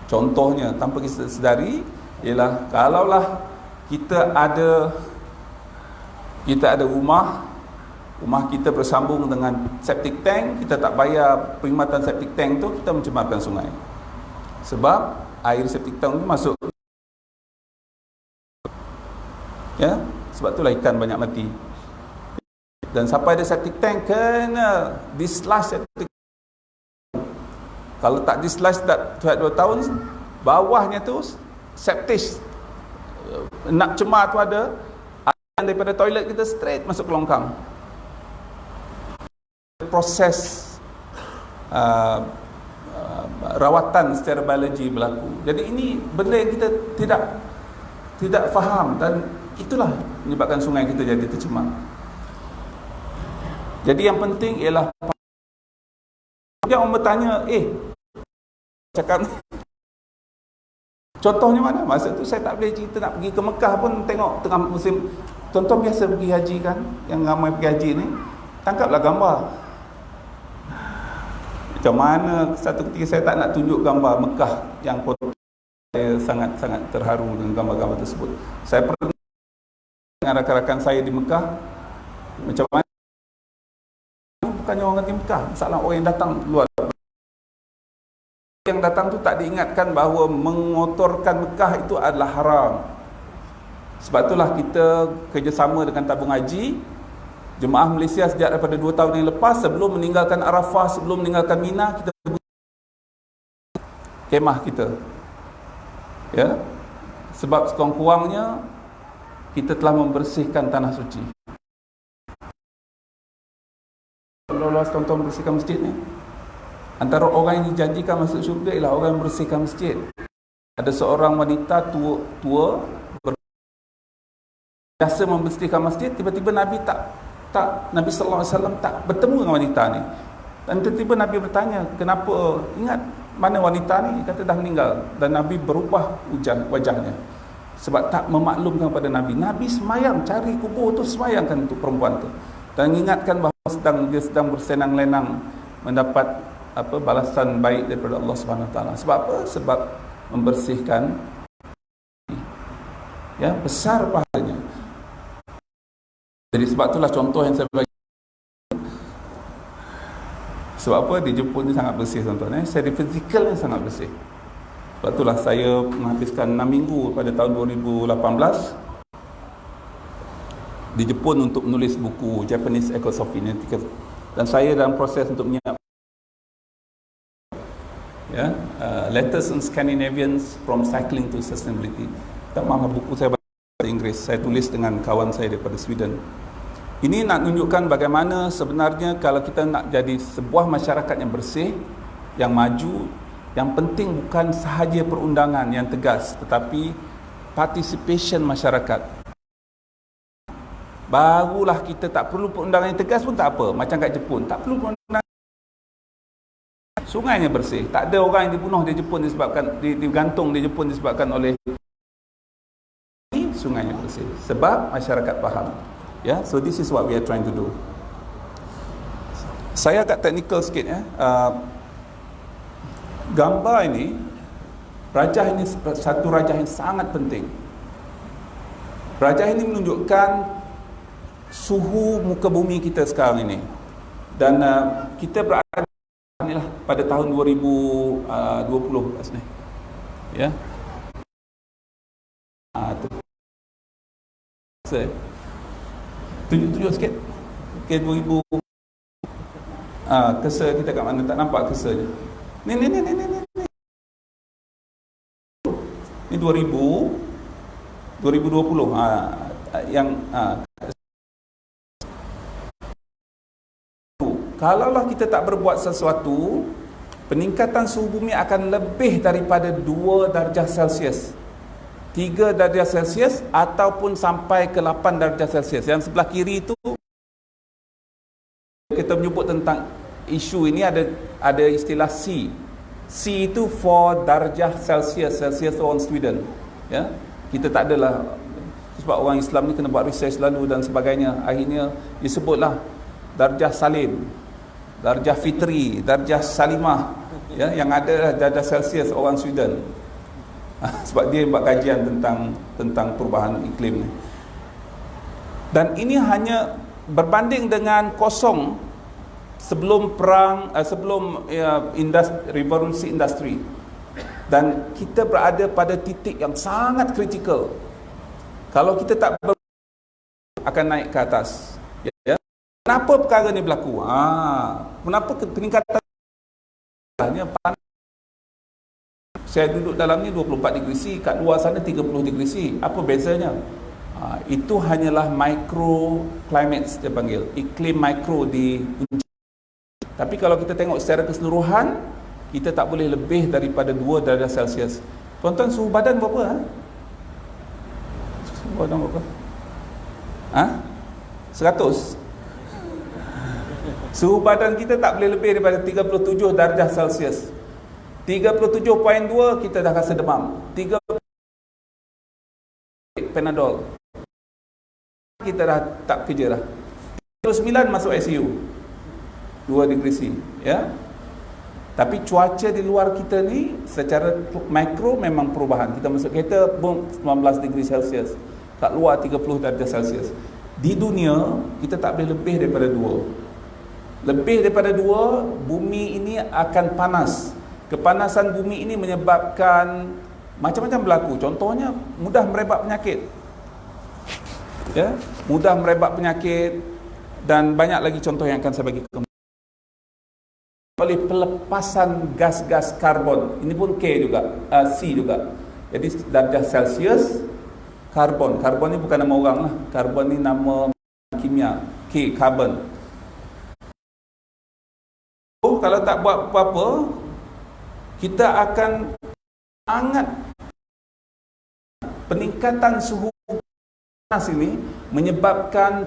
Contohnya tanpa kita sedari ialah kalaulah kita ada rumah kita bersambung dengan septic tank, kita tak bayar perkhidmatan septic tank tu, kita mencemarkan sungai. Sebab air septic tank tu masuk, ya, sebab itulah ikan banyak mati. Dan sampai ada septic tank kena disludge septic tank. Kalau tak disludge tak 2 tahun, bawahnya tu septic nak cemar tu ada air daripada toilet kita straight masuk ke longkang. Proses rawatan secara biologi berlaku. Jadi ini benda yang kita tidak faham, dan itulah menyebabkan sungai kita jadi tercemar. Jadi yang penting ialah jangan orang bertanya, cakap contohnya mana? Masa tu saya tak boleh cerita nak pergi ke Mekah pun, tengok tengah musim. Tuan-tuan biasa pergi haji kan, yang ramai pergi haji ni, tangkaplah gambar. Macam mana satu ketika saya tak nak tunjuk gambar Mekah yang kotor. Saya sangat-sangat terharu dengan gambar-gambar tersebut. Saya pernah dengan rakan-rakan saya di Mekah, macam mana bukannya orang di Mekah, masalah orang yang datang luar. Yang datang tu tak diingatkan bahawa mengotorkan Mekah itu adalah haram. Sebab itulah kita kerjasama dengan tabung haji jemaah Malaysia sejak daripada 2 tahun yang lepas, sebelum meninggalkan Arafah, sebelum meninggalkan Mina, kita kemah kita, ya, sebab sekurang-kurangnya kita telah membersihkan tanah suci. Kalau tuan-tuan membersihkan masjid ni, antara orang yang dijanjikan masuk syurga ialah orang yang membersihkan masjid. Ada seorang wanita tua biasa membersihkan masjid, tiba-tiba Nabi Nabi sallallahu alaihi wasallam tak bertemu dengan wanita ni. Dan tiba-tiba Nabi bertanya, kenapa? Ingat mana wanita ni? Dia kata dah meninggal. Dan Nabi berubah wajahnya, sebab tak memaklumkan kepada Nabi. Nabi semayang cari kubur tu, semayangkan untuk perempuan tu, dan ingatkan bahawa dia sedang bersenang-lenang mendapat balasan baik daripada Allah Subhanahu Wa Taala. Sebab apa? Sebab membersihkan, ya, besar pahalanya. Jadi sebab itulah contoh yang saya bagi. Sebab apa? Di Jepun ni sangat bersih, tuan-tuan. Secara fizikal ni sangat bersih. Sebab itulah saya menghabiskan 6 minggu pada tahun 2018 di Jepun untuk menulis buku Japanese Ecosophy. Dan saya dalam proses untuk menyiapkan Ya, Letters on Scandinavians from Cycling to Sustainability. Tak maaf, buku saya bahasa Inggeris, saya tulis dengan kawan saya daripada Sweden. Ini nak tunjukkan bagaimana sebenarnya kalau kita nak jadi sebuah masyarakat yang bersih, yang maju, yang penting bukan sahaja perundangan yang tegas, tetapi participation masyarakat. Barulah kita tak perlu perundangan yang tegas pun tak apa. Macam kat Jepun, tak perlu perundangan. Sungainya bersih. Tak ada orang yang dibunuh di Jepun disebabkan digantung di Jepun disebabkan oleh sungainya bersih. Sebab masyarakat faham. Ya, so this is what we are trying to do. Saya agak teknikal sikit ya. Gambar ini, rajah ini satu rajah yang sangat penting. Rajah ini menunjukkan suhu muka bumi kita sekarang ini. Dan kita berada inilah pada tahun 2020 kat sini. Ya. Tunjuk sikit. Okey, 2000 kesa kita kat mana, tak nampak kesanya. Ni. Ni 2020 yang kalaulah kita tak berbuat sesuatu, peningkatan suhu bumi akan lebih daripada 2 darjah Celsius, 3 darjah Celsius ataupun sampai ke 8 darjah Celsius. Yang sebelah kiri itu kita menyebut tentang isu ini, ada istilah C. C itu 4 darjah Celsius, Celsius orang Sweden. Ya, kita tak adalah, sebab orang Islam ni kena buat research lalu dan sebagainya. Akhirnya disebutlah darjah Salim, darjah Fitri, darjah Salimah. Ya, yang ada darjah Celsius orang Sweden. Sebab dia buat kajian tentang perubahan iklim ni. Dan ini hanya berbanding dengan kosong sebelum perang, revolusi industri. Dan kita berada pada titik yang sangat kritikal. Kalau kita tak akan naik ke atas. Ya. Kenapa perkara ni berlaku? Kenapa peningkatan panas? Saya duduk dalam ni 24 degree C, kat luar sana 30 degree C. Apa bezanya? Itu hanyalah microclimates dia panggil, iklim mikro di. Tapi kalau kita tengok secara keseluruhan, kita tak boleh lebih daripada 2 darjah Celsius. Tuan-tuan, suhu badan berapa? Suhu badan berapa? 100. Suhu badan kita tak boleh lebih daripada 37 darjah Celsius. 37.2 kita dah rasa demam. 3 Panadol kita dah tak kerja dah. 39 masuk ICU, 2 degree C. Ya. Tapi cuaca di luar kita ni secara mikro memang perubahan. Kita masuk kereta, boom, 19 degree Celsius. Kat luar 30 darjah Celsius. Di dunia kita tak boleh lebih daripada 2. Lebih daripada 2, bumi ini akan panas. Kepanasan bumi ini menyebabkan macam-macam berlaku. Contohnya mudah merebak penyakit. Ya, mudah merebak penyakit dan banyak lagi contoh yang akan saya bagi oleh pelepasan gas-gas karbon. Ini pun K juga, C juga. Jadi darjah Celsius, karbon. Karbon ni bukan nama orang lah. Karbon ni nama kimia. K, carbon. Kalau tak buat apa-apa, kita akan sangat peningkatan suhu panas ini menyebabkan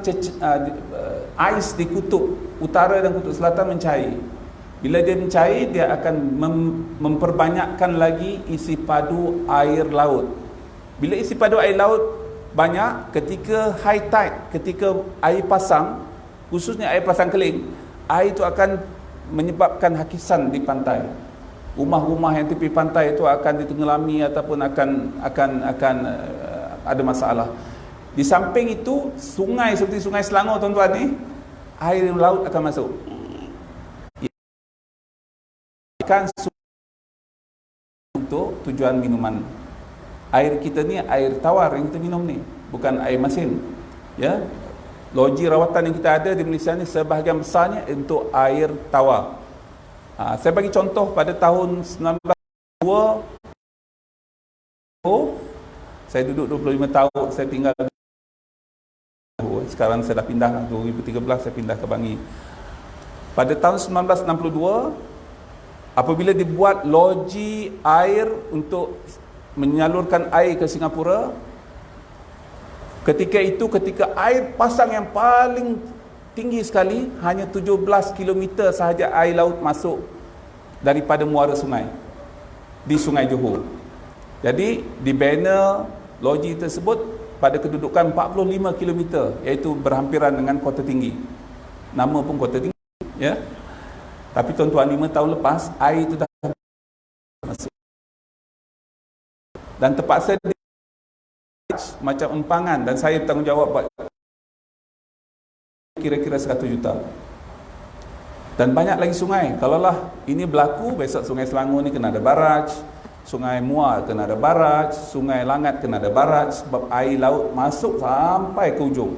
ais di kutub utara dan kutub selatan mencair. Bila dia mencair, dia akan memperbanyakkan lagi isi padu air laut. Bila isi padu air laut banyak, ketika high tide, ketika air pasang, khususnya air pasang kering, air itu akan menyebabkan hakisan di pantai. Rumah-rumah yang tepi pantai itu akan ditenggelami ataupun akan ada masalah. Di samping itu, sungai seperti Sungai Selangor tuan-tuan ni, air laut akan masuk. Ikan untuk tujuan minuman. Air kita ni air tawar yang kita minum ni, bukan air masin. Ya. Loji rawatan yang kita ada di Malaysia ni sebahagian besarnya untuk air tawar. Saya bagi contoh pada tahun 1902, saya duduk 25 tahun, saya tinggal. Sekarang saya dah pindah, 2013 saya pindah ke Bangi. Pada tahun 1962, apabila dibuat loji air untuk menyalurkan air ke Singapura, ketika itu, ketika air pasang yang paling tinggi sekali, hanya 17 km sahaja air laut masuk daripada muara sungai di Sungai Johor. Jadi di banner loji tersebut pada kedudukan 45 km, iaitu berhampiran dengan Kota Tinggi. Nama pun Kota Tinggi, ya. Tapi tuan-tuan, 5 tahun lepas air itu dah masuk dan terpaksa macam empangan, dan saya bertanggungjawab buat kira-kira 100 juta. Dan banyak lagi sungai. Kalaulah ini berlaku, besok Sungai Selangor ni kena ada baraj, Sungai Muar kena ada baraj, Sungai Langat kena ada baraj, sebab air laut masuk sampai ke ujung.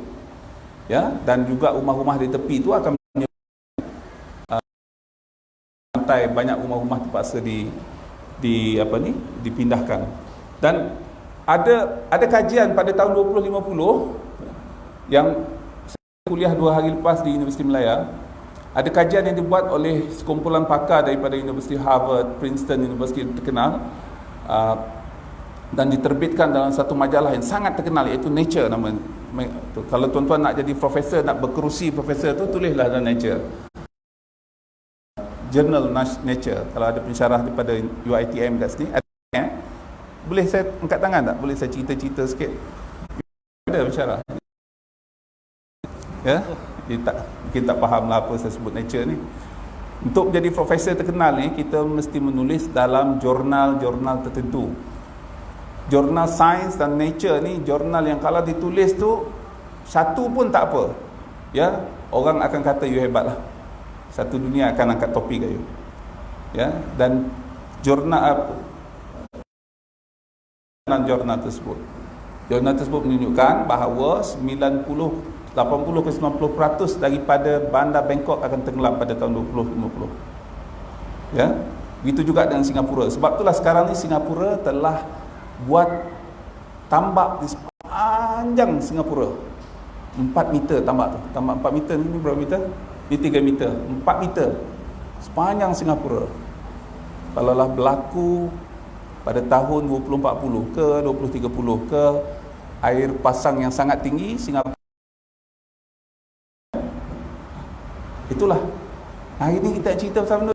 Ya, dan juga rumah-rumah di tepi itu akan sampai banyak rumah-rumah terpaksa dipindahkan. Dan ada kajian pada tahun 2050 yang saya kuliah 2 hari lepas di Universiti Malaya. Ada kajian yang dibuat oleh sekumpulan pakar daripada Universiti Harvard, Princeton, universiti terkenal, dan diterbitkan dalam satu majalah yang sangat terkenal, iaitu Nature nama. Kalau tuan-tuan nak jadi profesor, nak berkerusi profesor tu, tulislah dalam Nature, Journal Nature. Kalau ada pensyarah daripada UiTM kat sini, boleh saya angkat tangan tak? Boleh saya cerita-cerita sikit? Ada pensyarah? Ya? Dia mungkin tak faham lah apa saya sebut Nature ni. Untuk menjadi profesor terkenal ni, kita mesti menulis dalam jurnal-jurnal tertentu. Jurnal Science dan Nature ni, jurnal yang kalau ditulis tu satu pun tak apa, ya, orang akan kata you hebat lah. Satu dunia akan angkat topi kat you. Ya, dan jurnal tersebut menunjukkan bahawa 80 ke 90% daripada bandar Bangkok akan tenggelam pada tahun 2050. Ya, begitu juga dengan Singapura. Sebab itulah sekarang ni Singapura telah buat tambak di sepanjang Singapura. 4 meter tambak tu. Tambak 4 meter ni berapa meter? Ni 3 meter. 4 meter sepanjang Singapura. Kalaulah berlaku pada tahun 2040 ke 2030 ke, air pasang yang sangat tinggi, Singapura. Itulah. Hari ini kita cerita pasal benda.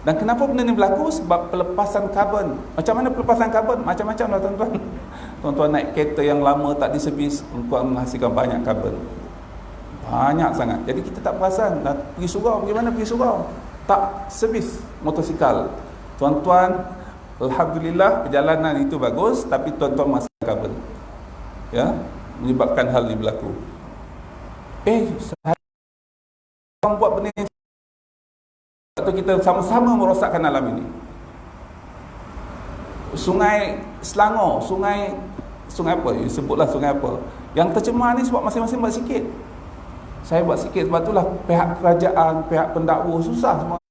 Dan kenapa benda ni berlaku? Sebab pelepasan karbon. Macam mana pelepasan karbon? Macam-macam lah tuan-tuan. Tuan-tuan naik kereta yang lama tak diservis, tuan menghasilkan banyak karbon. Banyak sangat. Jadi kita tak perasan. Nak pergi surau, bagaimana pergi surau? Tak servis motosikal. Tuan-tuan, alhamdulillah perjalanan itu bagus, tapi tuan-tuan masih karbon. Ya, menyebabkan hal ini berlaku. Saya buat benda ni, atau kita sama-sama merosakkan alam ini. Sungai Selangor, sungai apa? Sebutlah sungai apa? Yang tercemar ni sebab masing-masing buat sikit. Saya buat sikit, sebab itulah pihak kerajaan, pihak pendakwa susah semua.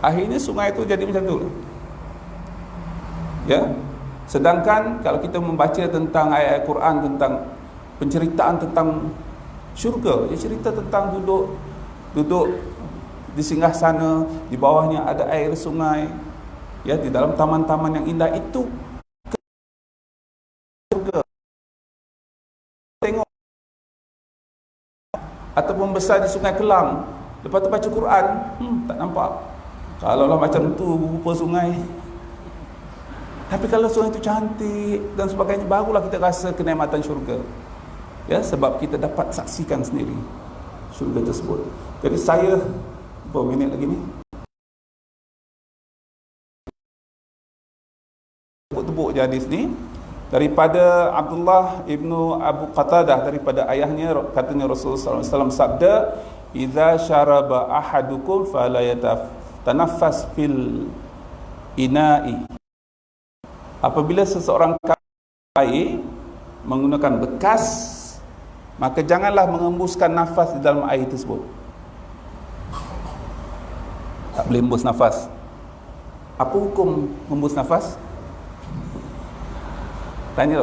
Akhirnya sungai itu jadi macam tu. Ya. Sedangkan kalau kita membaca tentang ayat Al-Quran, tentang penceritaan tentang syurga, dia cerita tentang duduk di singgah sana, di bawahnya ada air sungai, ya, di dalam taman-taman yang indah itu syurga. Tengok ataupun besar di Sungai Kelang, lepas tu baca Quran, tak nampak. Kalaulah macam tu rupa sungai. Tapi kalau sungai itu cantik dan sebagainya, barulah kita rasa kenikmatan syurga. Ya, sebab kita dapat saksikan sendiri syurga tersebut. Jadi saya, berapa minit lagi ni? Tepuk-tepuk je hadis ni. Daripada Abdullah ibnu Abu Qatadah, daripada ayahnya, katanya Rasulullah SAW sabda, "Idza syaraba ahadukum fala yatanaffas fil ina'i." Apabila seseorang air menggunakan bekas, maka janganlah mengembuskan nafas di dalam air tersebut. Tak boleh hembus nafas. Apa hukum hembus nafas? Tanya,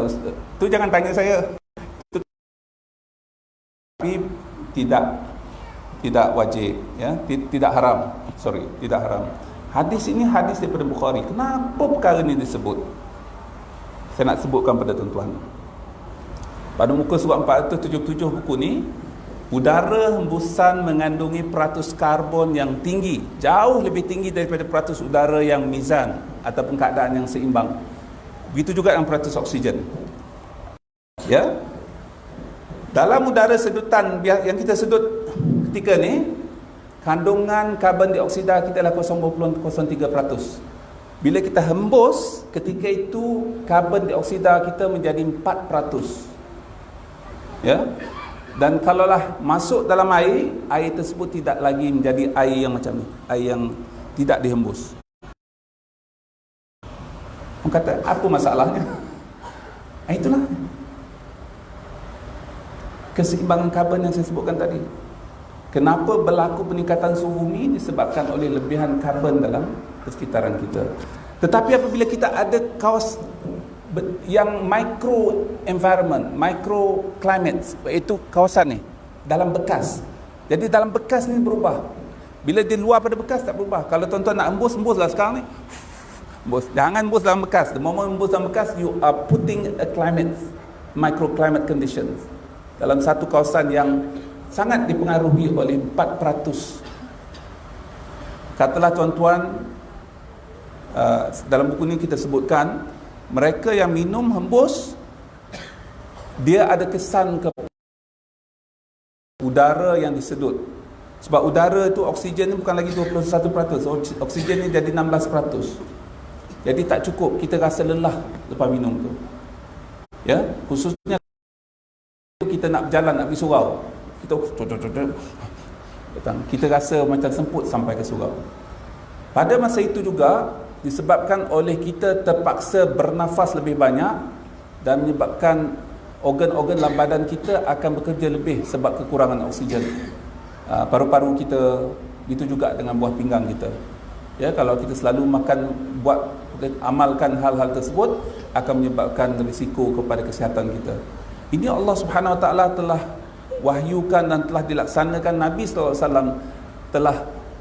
tu jangan tanya saya. Tapi tidak wajib, ya, tidak haram. Tidak haram. Hadis ini hadis daripada Bukhari. Kenapa perkara ini disebut? Saya nak sebutkan pada tuan-tuan. Pada muka surat 477 buku ni, udara hembusan mengandungi peratus karbon yang tinggi, jauh lebih tinggi daripada peratus udara yang mizan ataupun keadaan yang seimbang. Begitu juga dengan peratus oksigen. Ya. Dalam udara sedutan yang kita sedut ketika ni, kandungan karbon dioksida kita adalah 0.03%. Bila kita hembus, ketika itu karbon dioksida kita menjadi 4%. Ya. Dan kalaulah masuk dalam air tersebut tidak lagi menjadi air yang macam ni, air yang tidak dihembus. Orang kata, apa masalahnya? Itulah keseimbangan karbon yang saya sebutkan tadi. Kenapa berlaku peningkatan suhu bumi? Disebabkan oleh lebihan karbon dalam persekitaran kita. Tetapi apabila kita ada kaos yang micro environment, micro climate, iaitu kawasan ni dalam bekas. Jadi dalam bekas ni berubah. Bila di luar pada bekas tak berubah. Kalau tuan-tuan nak hembuslah sekarang ni. Hembus. Jangan hembus dalam bekas. The moment hembus dalam bekas, you are putting a climate, microclimate conditions dalam satu kawasan yang sangat dipengaruhi oleh 4%. Katalah tuan-tuan, dalam buku ni kita sebutkan, mereka yang minum hembus, dia ada kesan ke udara yang disedut. Sebab udara tu oksigen ni bukan lagi 21%, oksigen ni jadi 16%. Jadi tak cukup, kita rasa lelah lepas minum tu. Ya, khususnya kita nak berjalan, nak pergi surau, kita rasa macam semput sampai ke surau. Pada masa itu juga disebabkan oleh kita terpaksa bernafas lebih banyak dan menyebabkan organ-organ dalam badan kita akan bekerja lebih sebab kekurangan oksigen. Paru-paru kita, itu juga dengan buah pinggang kita. Ya, kalau kita selalu amalkan hal-hal tersebut akan menyebabkan risiko kepada kesihatan kita. Ini Allah Subhanahu Wa Taala telah wahyukan dan telah dilaksanakan. Nabi sallallahu alaihi wasallam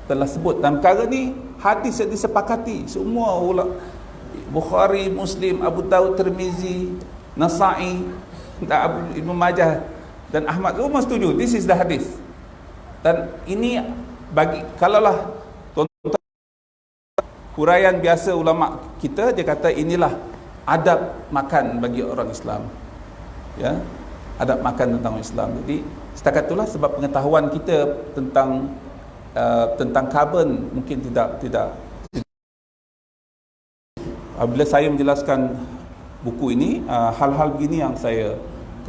telah sebut, dan perkara ni hadis yang disepakati semua ulama, Bukhari, Muslim, Abu Daud, Tirmizi, Nasa'i, Ibnu Majah dan Ahmad semua setuju. This is the hadis. Dan ini bagi, kalaulah tuan-tuan, huraian biasa ulama kita, dia kata inilah adab makan bagi orang Islam. Ya, adab makan tentang Islam. Jadi setakat itulah, sebab pengetahuan kita tentang karbon mungkin tidak. Bila saya menjelaskan buku ini, hal-hal begini yang saya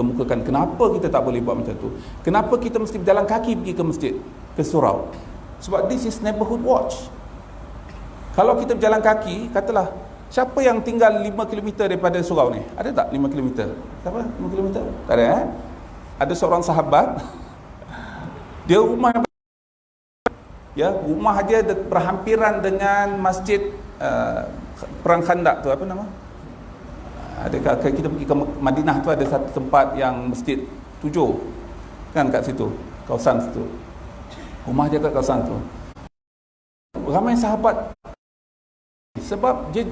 kemukakan. Kenapa kita tak boleh buat macam tu? Kenapa kita mesti berjalan kaki pergi ke masjid, ke surau? Sebab this is neighborhood watch. Kalau kita berjalan kaki, katalah, siapa yang tinggal 5 km daripada surau ni? Ada tak 5 km? Siapa? 5 km? Tak ada, Ada seorang sahabat, dia rumah dia berhampiran dengan masjid Perang Khandak tu, apa nama? Ada kita pergi ke Madinah tu, ada satu tempat yang masjid 7 kan, kat situ, kawasan situ. Rumah dia kat kawasan tu. Ramai sahabat, sebab dia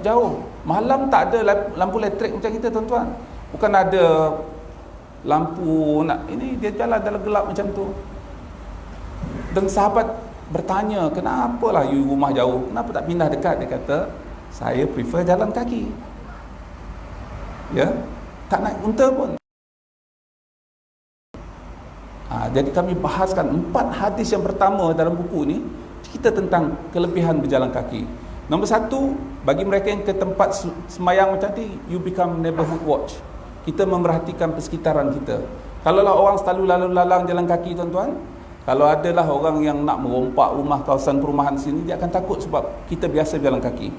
jauh. Malam tak ada lampu elektrik macam kita, tuan-tuan. Bukan ada lampu ini, dia jalan dalam gelap macam tu. Dan sahabat bertanya, kenapalah you rumah jauh, kenapa tak pindah dekat? Dia kata, saya prefer jalan kaki. Ya, tak naik unta pun. Jadi kami bahaskan 4 hadis yang pertama dalam buku ni, cerita tentang kelebihan berjalan kaki. Nombor 1, bagi mereka yang ke tempat semayang macam ni, you become neighborhood watch. Kita memerhatikan persekitaran kita. Kalaulah orang selalu lalu lalang jalan kaki, tuan-tuan, kalau adalah orang yang nak merompak rumah, kawasan perumahan sini, dia akan takut sebab kita biasa berjalan kaki.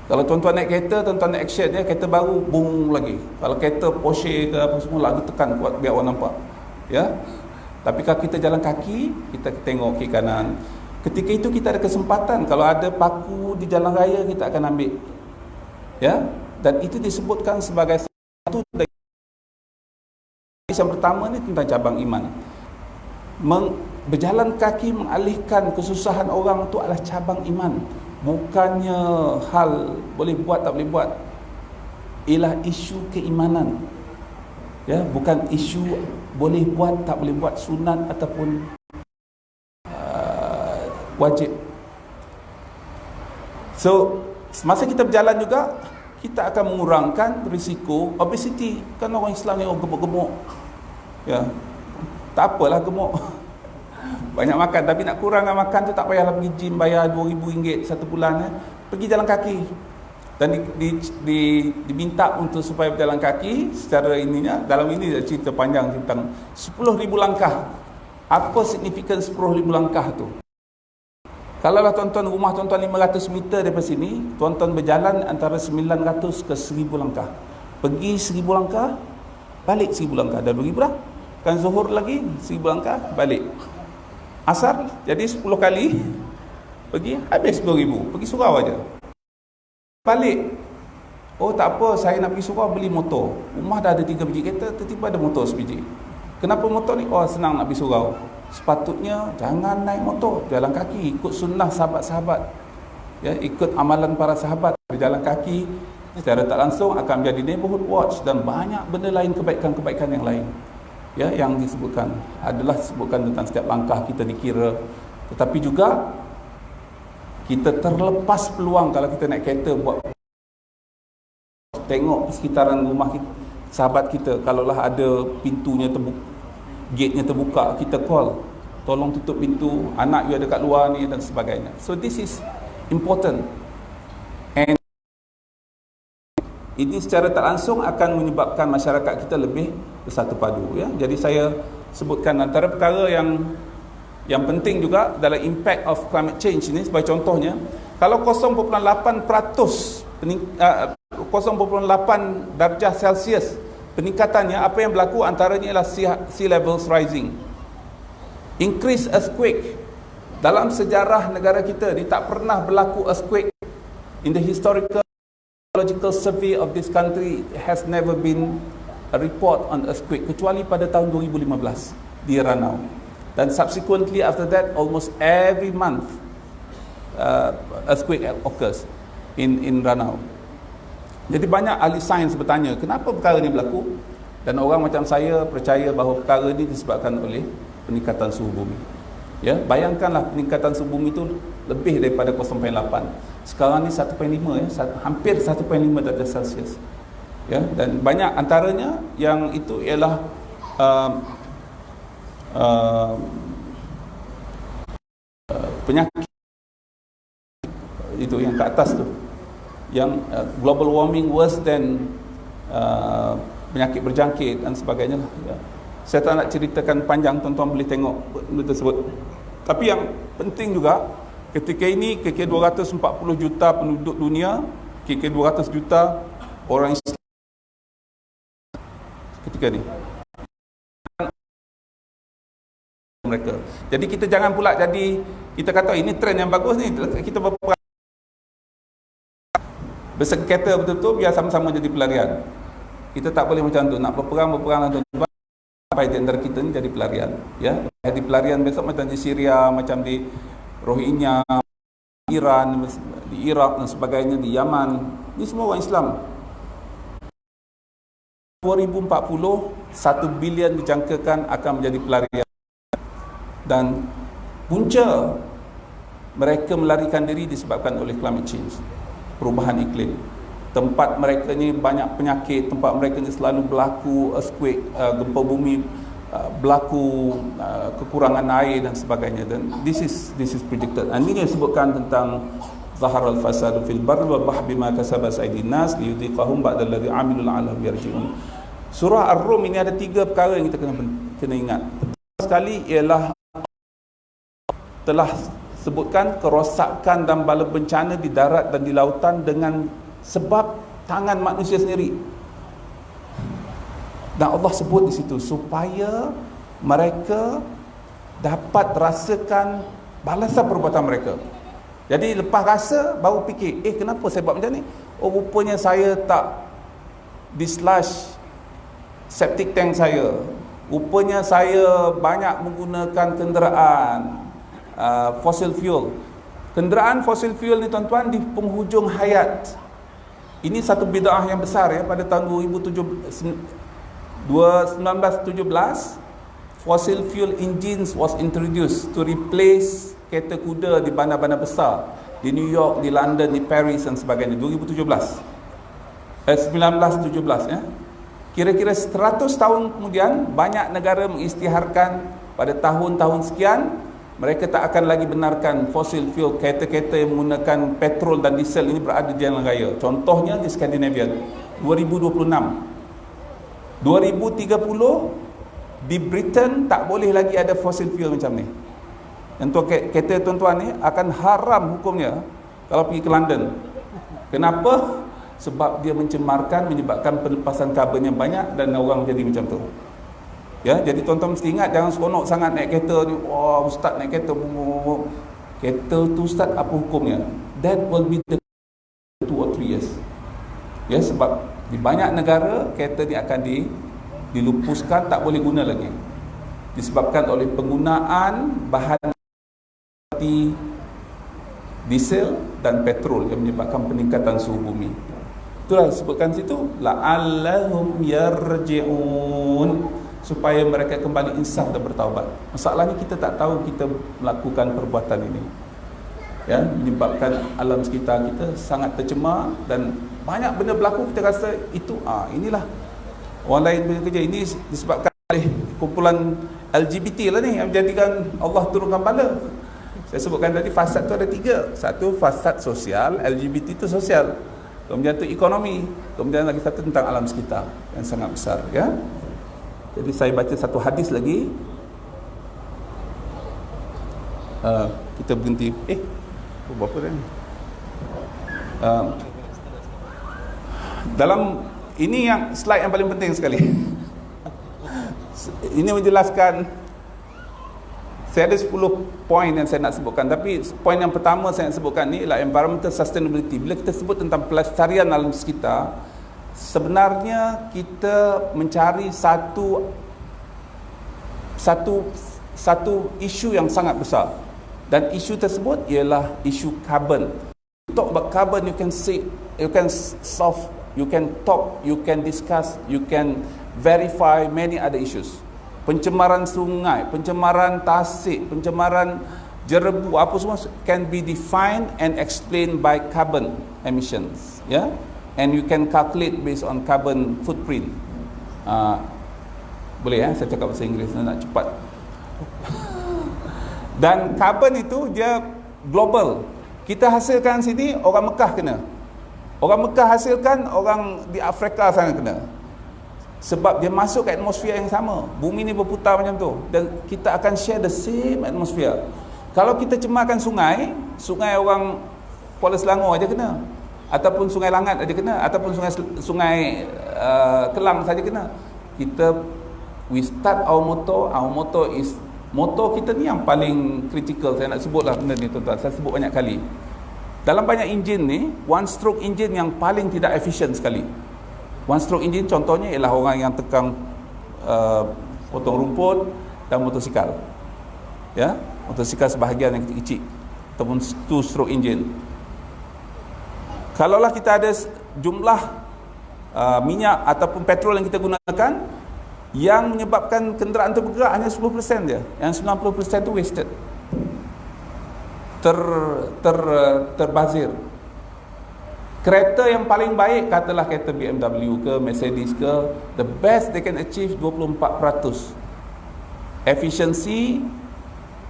Kalau tuan-tuan naik kereta, tuan-tuan naik action dia, kereta baru, boom lagi. Kalau kereta Porsche ke apa semua, lagi tekan kuat biar orang nampak. Ya. Tapi kalau kita jalan kaki, kita tengok kiri kanan. Ketika itu kita ada kesempatan, kalau ada paku di jalan raya kita akan ambil. Ya, dan itu disebutkan sebagai satu dari yang pertama ni tentang cabang iman. Berjalan kaki mengalihkan kesusahan orang itu adalah cabang iman. Bukannya hal boleh buat tak boleh buat. Ialah isu keimanan. Ya, bukan isu boleh buat tak boleh buat, sunat ataupun wajib. So, semasa kita berjalan juga, kita akan mengurangkan risiko obesity. Kan orang Islam ni gemuk-gemuk. Ya. Tak apalah gemuk. Banyak makan, tapi nak kurangkan makan tu tak payahlah pergi gym bayar RM2,000 satu bulan. Pergi jalan kaki. Dan diminta untuk supaya berjalan kaki secara ininya. Dalam ini cerita panjang tentang 10,000 langkah. Apa signifikan 10,000 langkah tu? Kalaulah tuan-tuan rumah tuan-tuan 500 meter daripada sini, tuan-tuan berjalan antara 900 ke 1000 langkah. Pergi 1000 langkah, balik 1000 langkah. Dah 2000 dah. Kan zuhur lagi 1000 langkah, balik. Asar jadi 10 kali, pergi habis 2000. Pergi surau aja. Balik. Oh tak apa, saya nak pergi surau beli motor. Rumah dah ada 3 biji kereta, tiba-tiba ada motor sebiji. Kenapa motor ni? Oh senang nak pergi surau. Sepatutnya jangan naik motor, jalan kaki, ikut sunnah sahabat-sahabat. Ya, ikut amalan para sahabat, berjalan kaki secara tak langsung akan menjadi neighborhood watch dan banyak benda lain, kebaikan-kebaikan yang lain. Ya, yang disebutkan adalah disebutkan tentang setiap langkah kita dikira. Tetapi juga kita terlepas peluang kalau kita naik kereta buat tengok sekitaran rumah kita, sahabat kita, kalaulah ada pintunya terbuka, gate-nya terbuka, kita call, tolong tutup pintu, anak you ada kat luar ni dan sebagainya. So this is important. And ini secara tak langsung akan menyebabkan masyarakat kita lebih bersatu padu, ya. Jadi saya sebutkan antara perkara yang penting juga dalam impact of climate change ini sebagai contohnya, kalau 0.8% 0.8 darjah Celsius peningkatannya, apa yang berlaku antaranya ialah sea levels rising, increase earthquake. Dalam sejarah negara kita ni tak pernah berlaku earthquake. In the historical geological survey of this country, has never been a report on earthquake kecuali pada tahun 2015 di Ranau. Dan subsequently after that, almost every month earthquake occurs in Ranau. Jadi banyak ahli sains bertanya, kenapa perkara ni berlaku? Dan orang macam saya percaya bahawa perkara ni disebabkan oleh peningkatan suhu bumi. Ya, bayangkanlah peningkatan suhu bumi itu lebih daripada 0.8. Sekarang ni 1.5, ya, hampir 1.5 darjah Celsius. Ya, dan banyak antaranya yang itu ialah penyakit itu yang ke atas tu, yang global warming worse than penyakit berjangkit dan sebagainya lah, ya. Saya tak nak ceritakan panjang, tuan-tuan boleh tengok benda tersebut. Tapi yang penting juga, ketika ini kira-kira 240 juta penduduk dunia, kira-kira 200 juta orang Islam ketika ni mereka. Jadi kita jangan pula jadi, kita kata ini trend yang bagus ni, kita berperang bersengketa betul-betul biar sama-sama jadi pelarian. Kita tak boleh macam tu, nak berperang tuan-tuan, sampai di antara kita ni jadi pelarian, ya. Jadi pelarian besok macam di Syria, macam di Rohingya, Iran, di Iraq dan sebagainya, di Yaman. Ini semua orang Islam. 2040 1 bilion dijangkakan akan menjadi pelarian. Dan punca mereka melarikan diri disebabkan oleh climate change, perubahan iklim. Tempat mereka ni banyak penyakit, tempat mereka ni selalu berlaku earthquake, gempa bumi, berlaku kekurangan air dan sebagainya. Dan this is predicted. And ini yang disebutkan tentang zaharal fasadu fil barri wal bahri bima kasabat aydin nas liyudhiqahum ba'da alladhi 'amilu la'allahum yarji'un. Surah Ar-Rum ini ada 3 perkara yang kita kena ingat. Sekali ialah telah sebutkan kerosakan dan bala bencana di darat dan di lautan dengan sebab tangan manusia sendiri. Dan Allah sebut di situ supaya mereka dapat rasakan balasan perbuatan mereka. Jadi lepas rasa baru fikir, kenapa saya buat macam ni? Oh, rupanya saya tak disludge septic tank saya. Rupanya saya banyak menggunakan kenderaan fossil fuel. Kenderaan fossil fuel ni tuan-tuan di penghujung hayat. Ini satu bid'ah yang besar ya. Pada tahun 1917 fossil fuel engines was introduced to replace kereta kuda di bandar-bandar besar di New York, di London, di Paris dan sebagainya. 1917 ya. Kira-kira 100 tahun kemudian banyak negara mengisytiharkan pada tahun-tahun sekian mereka tak akan lagi benarkan fossil fuel, kereta-kereta yang menggunakan petrol dan diesel ini berada di jalan raya. Contohnya di Skandinavia 2026. 2030 di Britain tak boleh lagi ada fossil fuel macam ni. Untuk kereta tuan-tuan ni akan haram hukumnya kalau pergi ke London. Kenapa? Sebab dia mencemarkan, menyebabkan pelepasan karbon yang banyak dan orang jadi macam tu. Ya, jadi tuan-tuan mesti ingat, jangan seronok sangat naik kereta ni. Wah, ustaz naik kereta. Kereta tu ustaz apa hukumnya? That will be the 2 or 3 years. Ya, sebab di banyak negara kereta ni akan dilupuskan, tak boleh guna lagi. Disebabkan oleh penggunaan bahan seperti diesel dan petrol yang menyebabkan peningkatan suhu bumi. Itulah disebutkan situ la'allahum yarji'un, supaya mereka kembali insaf dan bertaubat. Masalahnya kita tak tahu kita melakukan perbuatan ini, ya, menyebabkan alam sekitar kita sangat tercemar dan banyak benda berlaku kita rasa itu inilah orang lain punya kerja. Ini disebabkan oleh kumpulan LGBT lah ni yang menjadikan Allah turunkan bala. Saya sebutkan tadi fasad tu ada 3. Satu fasad sosial, LGBT itu sosial. Kemudian tu ekonomi, kemudian lagi satu tentang alam sekitar yang sangat besar, ya. Jadi saya baca satu hadis lagi. Kita berhenti. Berapa dah ni? Dalam ini yang slide yang paling penting sekali. Ini menjelaskan, saya ada 10 poin yang saya nak sebutkan, tapi poin yang pertama saya nak sebutkan ni ialah environmental sustainability. Bila kita sebut tentang pelestarian alam sekitar, sebenarnya kita mencari satu isu yang sangat besar, dan isu tersebut ialah isu carbon. Talk about carbon, you can see, you can solve, you can talk, you can discuss, you can verify many other issues. Pencemaran sungai, pencemaran tasik, pencemaran jerebu, apa semua can be defined and explained by carbon emissions, ya. And you can calculate based on carbon footprint. Boleh ya, saya cakap bahasa Inggeris nak cepat. Dan carbon itu dia global. Kita hasilkan sini, orang Mekah kena. Orang Mekah hasilkan, orang di Afrika sana kena. Sebab dia masuk ke atmosfer yang sama. Bumi ni berputar macam tu, dan kita akan share the same atmosphere. Kalau kita cemarkan sungai orang Kuala Selangor aja kena, ataupun Sungai Langat aja kena, ataupun sungai Kelang saja kena. We start our motto is, motor kita ni yang paling critical. Saya nak sebutlah benda ni tuan-tuan, saya sebut banyak kali. Dalam banyak enjin ni, one stroke engine yang paling tidak efisien sekali. One stroke engine contohnya ialah orang yang tekang potong rumput dan motosikal, ya, motosikal sebahagian yang kecil-kecil, ataupun two stroke engine. Kalaulah kita ada jumlah minyak ataupun petrol yang kita gunakan yang menyebabkan kenderaan itu bergerak hanya 10% dia, yang 90% itu wasted, terbazir. Kereta yang paling baik, katalah kereta BMW ke Mercedes ke, the best they can achieve 24% efisiensi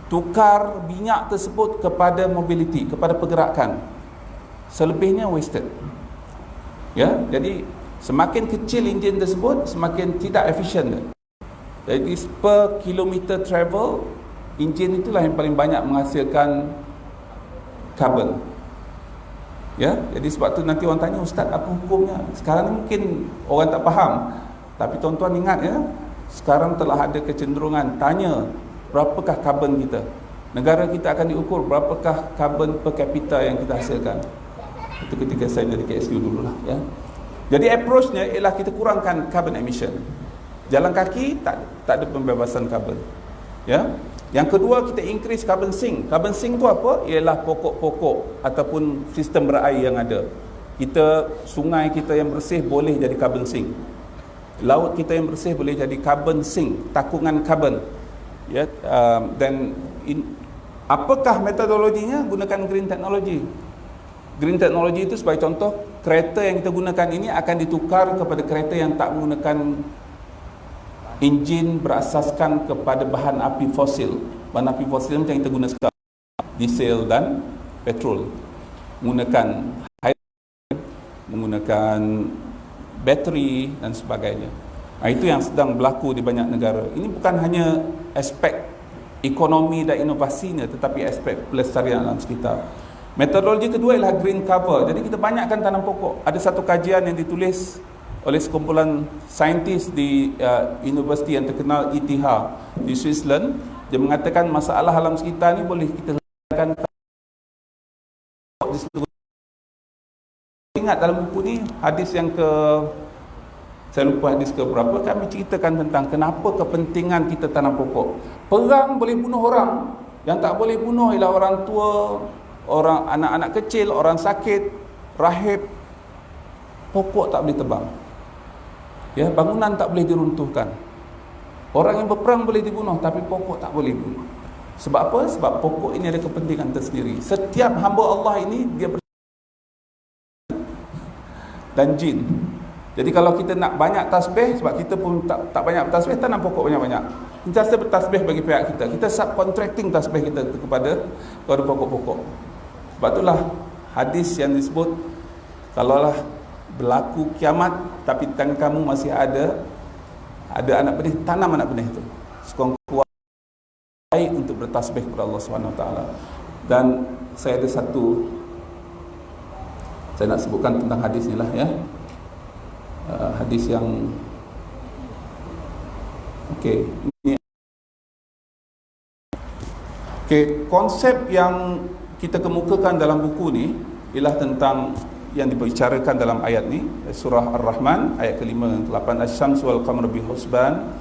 tukar minyak tersebut kepada mobility, kepada pergerakan. Selebihnya wasted, ya. Jadi semakin kecil enjin tersebut, semakin tidak efisien. Jadi per kilometer travel, enjin itulah yang paling banyak menghasilkan carbon, ya. Jadi sebab tu nanti orang tanya, ustaz apa hukumnya? Sekarang ni mungkin orang tak faham, tapi tuan-tuan ingat ya, sekarang telah ada kecenderungan tanya berapakah carbon kita. Negara kita akan diukur berapakah carbon per capita yang kita hasilkan. Itu ketika saya jadi KSU dululah, ya. Jadi approach-nya ialah kita kurangkan carbon emission. Jalan kaki tak ada pembebasan karbon. Ya. Yang kedua, kita increase carbon sink. Carbon sink tu apa? Ialah pokok-pokok ataupun sistem berair yang ada. Sungai kita yang bersih boleh jadi carbon sink. Laut kita yang bersih boleh jadi carbon sink, takungan karbon. Ya, dan apakah metodologinya? Gunakan green technology. Green technology itu sebagai contoh, kereta yang kita gunakan ini akan ditukar kepada kereta yang tak menggunakan enjin berasaskan kepada bahan api fosil. Bahan api fosil macam kita guna sekarang, diesel dan petrol. Menggunakan hydrogen, menggunakan bateri dan sebagainya. Itu yang sedang berlaku di banyak negara. Ini bukan hanya aspek ekonomi dan inovasinya, tetapi aspek pelestarian alam sekitar. Metodologi kedua ialah green cover. Jadi kita banyakkan tanam pokok. Ada satu kajian yang ditulis oleh sekumpulan saintis di universiti yang terkenal ETH di Switzerland. Dia mengatakan masalah alam sekitar ni boleh kita selesaikan di seluruh. Ingat dalam buku ni hadis yang saya lupa hadis ke berapa, kami ceritakan tentang kenapa kepentingan kita tanam pokok. Perang boleh bunuh orang, yang tak boleh bunuh ialah orang tua, orang anak-anak kecil, orang sakit, rahib. Pokok tak boleh tebang. Ya, bangunan tak boleh diruntuhkan. Orang yang berperang boleh dibunuh, tapi pokok tak boleh bunuh. Sebab apa? Sebab pokok ini ada kepentingan tersendiri. Setiap hamba Allah ini dia dan jin. Jadi kalau kita nak banyak tasbih, sebab kita pun tak banyak tasbih, tanam pokok banyak-banyak. Kita rasa bertasbih bagi pihak kita. Kita subcontracting tasbih kita kepada pokok-pokok. Sebab itulah hadis yang disebut, kalaulah berlaku kiamat tapi tangan kamu masih ada anak benih, tanam anak benih itu. Sekurang-kurang baik untuk bertasbih kepada Allah SWT. Dan saya ada satu, saya nak sebutkan tentang hadis ni lah, ya. Hadis yang konsep yang kita kemukakan dalam buku ni ialah tentang yang dibicarakan dalam ayat ni, surah Ar-Rahman ayat ke-5 ke-8, asy-syamsu wal qamaru bihusban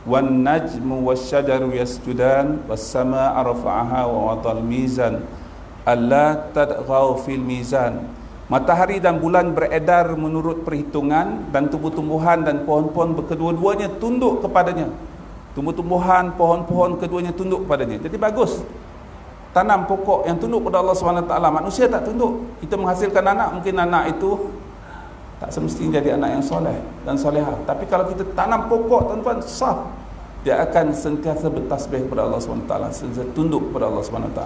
wan najmu wasyajaru yasjudan was samaa rafa'aha wa wadal mizan alla tadghaw fil mizan. Matahari dan bulan beredar menurut perhitungan, dan tumbuh-tumbuhan dan pohon-pohon kedua-duanya tunduk kepadanya. Tumbuh-tumbuhan, pohon-pohon keduanya tunduk kepadanya. Jadi bagus tanam pokok yang tunduk pada Allah SWT. Manusia tak tunduk. Kita menghasilkan anak, mungkin anak itu tak semestinya jadi anak yang soleh dan solehah. Tapi kalau kita tanam pokok, tuan-tuan, sah, dia akan sentiasa bertasbih kepada Allah SWT, sentiasa tunduk kepada Allah SWT.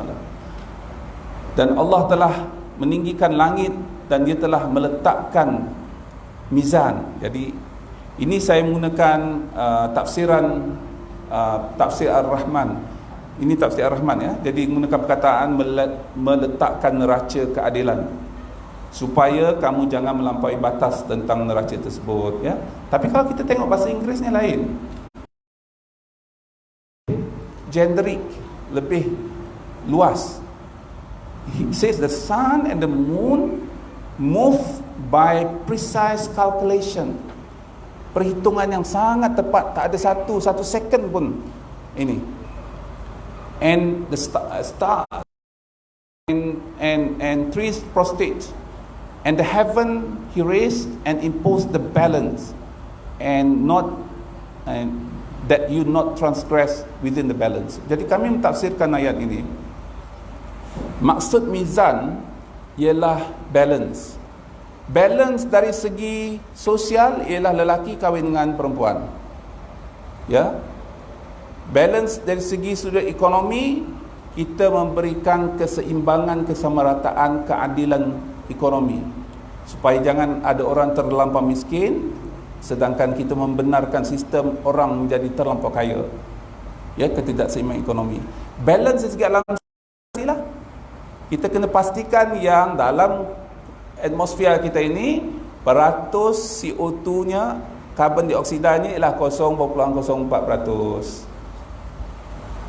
Dan Allah telah meninggikan langit dan dia telah meletakkan mizan. Jadi ini saya menggunakan tafsir Ar-Rahman. Ini tafsir Ar-Rahman, ya. Jadi menggunakan perkataan meletakkan neraca keadilan, supaya kamu jangan melampaui batas tentang neraca tersebut, ya. Tapi kalau kita tengok bahasa Inggerisnya lain, generic, lebih luas. It says the sun and the moon move by precise calculation. Perhitungan yang sangat tepat, tak ada satu second pun ini. And the star and trees prostrate, and the heaven he raised and imposed the balance, and that you not transgress within the balance. Jadi kami mentafsirkan ayat ini. Maksud mizan ialah balance. Balance dari segi sosial ialah lelaki kahwin dengan perempuan, ya. Balance dari segi sudut ekonomi, kita memberikan keseimbangan, kesamarataan, keadilan ekonomi, supaya jangan ada orang terlampau miskin, sedangkan kita membenarkan sistem orang menjadi terlampau kaya, ya, ketidakseimbangan ekonomi. Balance dari segi alam lah. Kita kena pastikan yang dalam atmosfer kita ini peratus CO2-nya, karbon dioksidannya ialah 0.04%.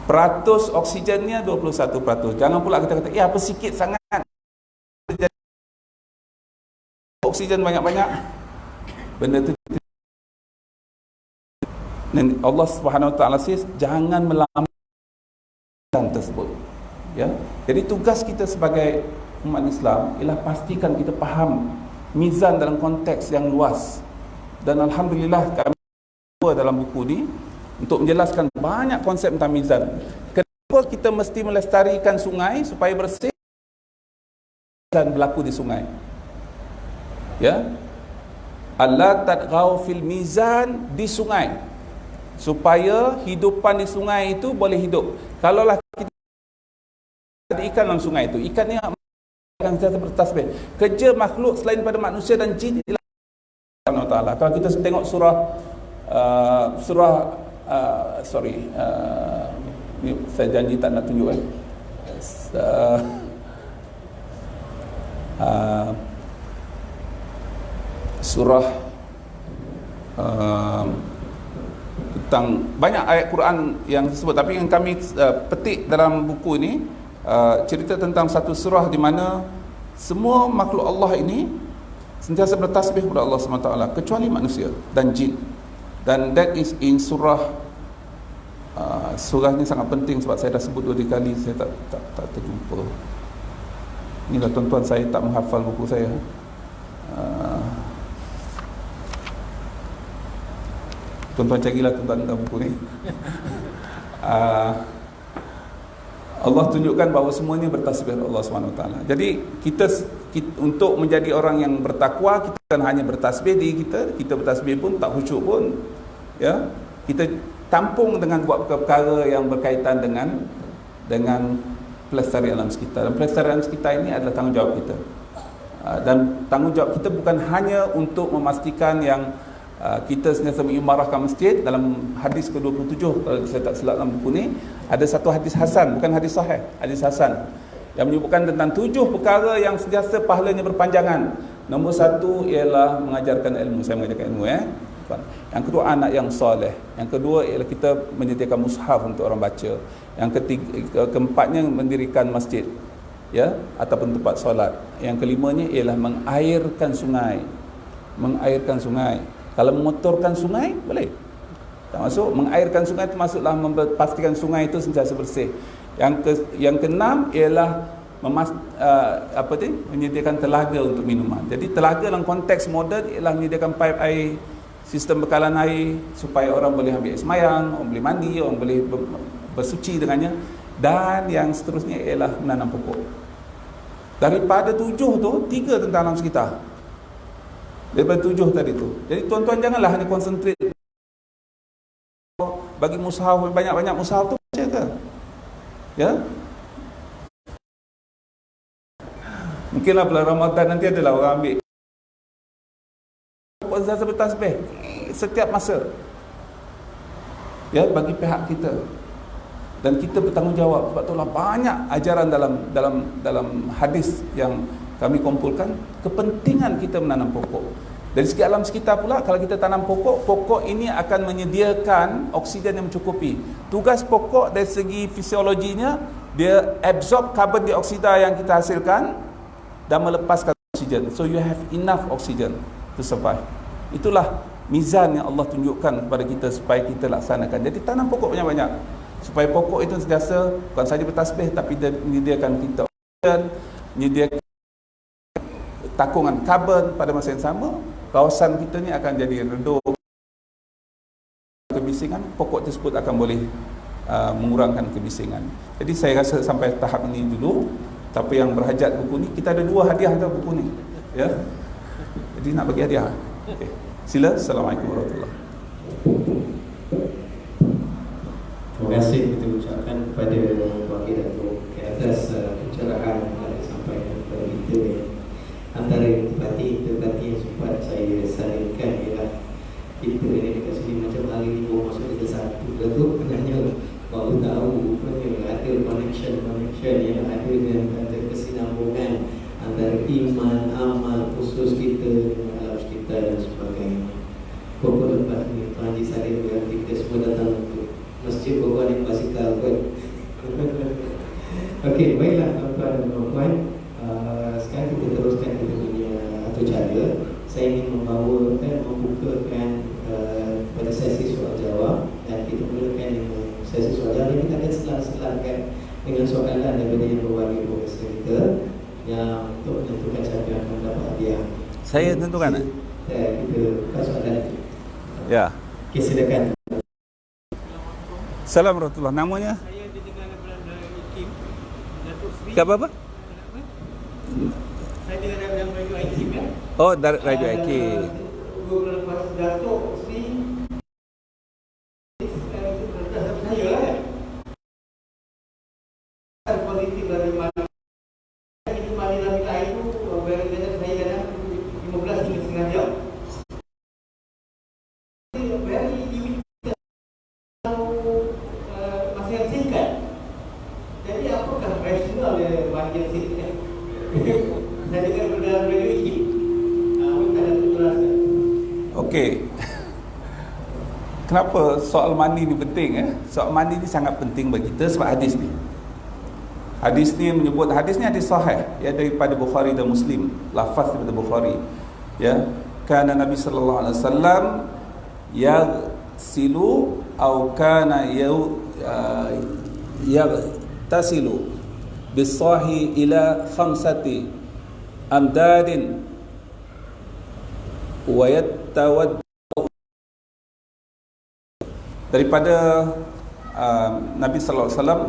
Peratus oksigennya 21%. Jangan pula kita kata, apa sikit sangat. Oksigen banyak-banyak. Benda tu Allah Subhanahu Wa Taala says, jangan melambangkan tersebut. Ya. Jadi tugas kita sebagai umat Islam ialah pastikan kita faham mizan dalam konteks yang luas. Dan alhamdulillah kami dalam buku ni untuk menjelaskan banyak konsep tentang mizan. Kenapa kita mesti melestarikan sungai supaya bersih dan berlaku di sungai? Ya. Allah tatghaw fil mizan di sungai, supaya hidupan di sungai itu boleh hidup. Kalaulah kita ada ikan dalam sungai itu, ikannya akan sentiasa bertasbih. Kerja makhluk selain pada manusia dan jin ialah Allah Taala. Kalau kita tengok saya janji tak nak tunjuk surah tentang banyak ayat Quran yang disebut, tapi yang kami petik dalam buku ini cerita tentang satu surah di mana semua makhluk Allah ini sentiasa bertasbih kepada Allah SWT kecuali manusia dan jin. Dan that is in surah surah ni sangat penting sebab saya dah sebut 2 kali, saya tak terjumpa. Inilah tuan-tuan, saya tak menghafal buku saya. Tuan-tuan carilah tuan-tuan dalam buku ni. Allah tunjukkan bahawa semuanya bertasbih Allah SWT. Jadi kita untuk menjadi orang yang bertakwa, kita bukan hanya bertasbih diri kita bertasbih pun tak khusyuk pun. Ya, kita tampung dengan buat perkara yang berkaitan dengan pelestarian alam sekitar. Dan pelestarian alam sekitar ini adalah tanggungjawab kita. Dan tanggungjawab kita bukan hanya untuk memastikan yang kita sentiasa mengimarahkan masjid. Dalam hadis ke-27, kalau saya tak silap dalam buku ni, ada satu hadis hasan, bukan hadis sahih, hadis hasan yang menyebutkan tentang 7 perkara yang sentiasa pahalanya berpanjangan. Nombor 1 ialah mengajarkan ilmu. Saya mengajarkan ilmu, Yang kedua, anak yang soleh. Yang kedua ialah kita menyediakan mushaf untuk orang baca. Yang keempatnya mendirikan masjid, ya, ataupun tempat solat. Yang kelimanya ialah mengairkan sungai. Mengairkan sungai. Kalau mengotorkan sungai, boleh. Tak masuk. Mengairkan sungai itu maksudlah memastikan sungai itu sentiasa bersih. Yang keenam ialah menyediakan telaga untuk minuman. Jadi telaga dalam konteks moden ialah menyediakan pipe air, sistem bekalan air supaya orang boleh ambil air semayang, orang boleh mandi, orang boleh bersuci dengannya. Dan yang seterusnya ialah menanam pokok. Daripada 7 tu, 3 tentang alam sekitar. Daripada 7 tadi tu. Jadi tuan-tuan janganlah hanya konsentrate bagi mushaf, banyak-banyak mushaf tu baca ke? Ya? Mungkinlah bulan Ramadan nanti adalah orang ambil puasa bertasbih setiap masa. Ya, bagi pihak kita. Dan kita bertanggungjawab. Sebab itulah banyak ajaran dalam hadis yang kami kumpulkan kepentingan kita menanam pokok. Dari segi alam sekitar pula, kalau kita tanam pokok ini akan menyediakan oksigen yang mencukupi. Tugas pokok dari segi fisiologinya, dia absorb karbon dioksida yang kita hasilkan dan melepaskan oksigen. So you have enough oxygen to survive. Itulah mizan yang Allah tunjukkan kepada kita supaya kita laksanakan. Jadi tanam pokok banyak-banyak supaya pokok itu sentiasa bukan saja bertasbih, tapi dia menyediakan kita oksigen, menyediakan takungan karbon. Pada masa yang sama, kawasan kita ni akan jadi redup kebisingan. Pokok tersebut akan boleh mengurangkan kebisingan. Jadi saya rasa sampai tahap ini dulu. Tapi yang berhajat buku ni, kita ada 2 hadiah tau buku ni, ya. Jadi nak bagi hadiah. Okay. Sila. Assalamualaikum warahmatullahi wabarakatuh. Terima kasih kita ucapkan kepada Wakil Datuk ke atas pencerahan yang disampaikan kepada kita. Antara intipati yang sempat saya saringkan ialah kita ni dekat sini macam hari ni baru masuk ke satu Datuk, sebenarnya baru tahu rupanya ada connection yang ada dengan antara kesinambungan antara iman, amal khusus kita dengan alam sekitar dan sebagainya. Pokok lepas ni Tuan Haji Salim dan kita semua datang untuk Masjid Bogor yang basikal kan. Okey, baiklah tuan-tuan dan puan-puan. Sekarang kita teruskan kita punya atau cara. Saya ingin membukakan pada sesi soal jawab, dan kita mulakan dengan sesi soal jawab. Kita akan selang-selangkan dengan soalan daripada yang berwarna profesor kita yang untuk menentukan siapa yang mendapat hadiah. Saya tentukan. Kita buka soalan. Ya. Okey, silakan. Assalamualaikum warahmatullahi. Namanya? Saya didengar daripada IKIM, Datuk Sri. Apa? Saya dengar daripada Radio IKIM ya. Oh, dari Radio IK. Bulan lepas Datuk Sri. Saya lah ya. Politik dari mana? Itu mana kita itu bayar dana saya kadang 15 hingga setengah jam. Bayar limit masih yang singkat. Jadi apakah rasional bagi yang singkat? Saya dengar daripada Radio IKIM. Minta Datuk jelaskan. Okey. Kenapa soal mandi ni penting Soal mandi ni sangat penting bagi kita sebab hadis ni. Hadis ni menyebut, hadis ni hadis sahih ya, daripada Bukhari dan Muslim, lafaz daripada Bukhari ya. Kana Nabi sallallahu alaihi wasallam yaghsilu atau kana yaghtasilu bisahi ila khamsati amdadin wa yatawad. Daripada Nabi sallallahu alaihi wasallam,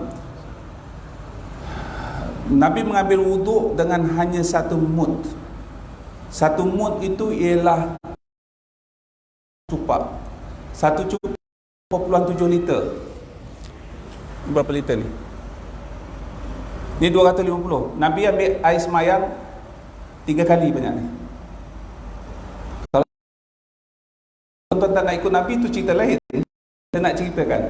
Nabi mengambil wuduk dengan hanya satu mud. Satu mud itu ialah cupak. Satu cupak 2.7 liter. Berapa liter ni? Ni 250. Nabi ambil air semayang 3 kali banyak ni. Kalau tuan-tuan tak nak ikut Nabi, itu cerita lain. Kita nak ceritakan.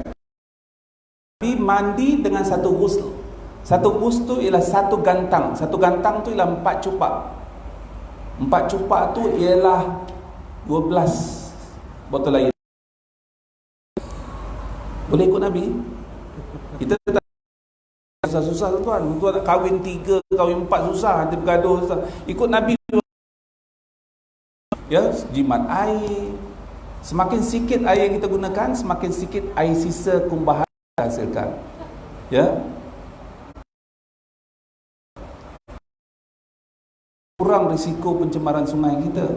Nabi mandi dengan satu ghusl. Satu ghusl tu ialah satu gantang. Satu gantang tu ialah 4 cupak. 4 cupak tu ialah 12 botol air. Boleh ikut Nabi? Kita tak susah-susah tuan. Tuan nak kahwin 3, kahwin 4 susah. Nanti bergaduh susah. Ikut Nabi. Ya, jimat air. Semakin sikit air yang kita gunakan, semakin sikit air sisa kumbahan kita hasilkan. Ya. Kurang risiko pencemaran sungai kita.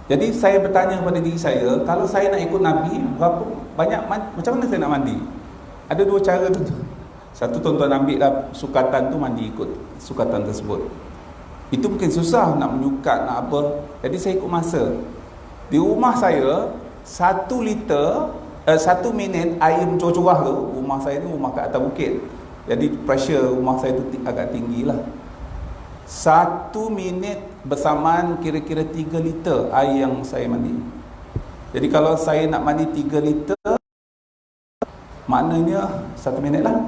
Jadi saya bertanya kepada diri saya, kalau saya nak ikut Nabi, berapa banyak macam mana saya nak mandi? Ada 2 cara tu. Satu, tuan-tuan ambil lah sukatan tu, mandi ikut sukatan tersebut. Itu mungkin susah nak menyukat, nak apa. Jadi saya ikut masa. Di rumah saya 1 liter 1 minit air mencurah-curah tu. Rumah saya ni rumah kat atas bukit. Jadi pressure rumah saya tu agak tinggi lah. 1 minit bersamaan kira-kira 3 liter air yang saya mandi. Jadi kalau saya nak mandi 3 liter, maknanya 1 minit lah.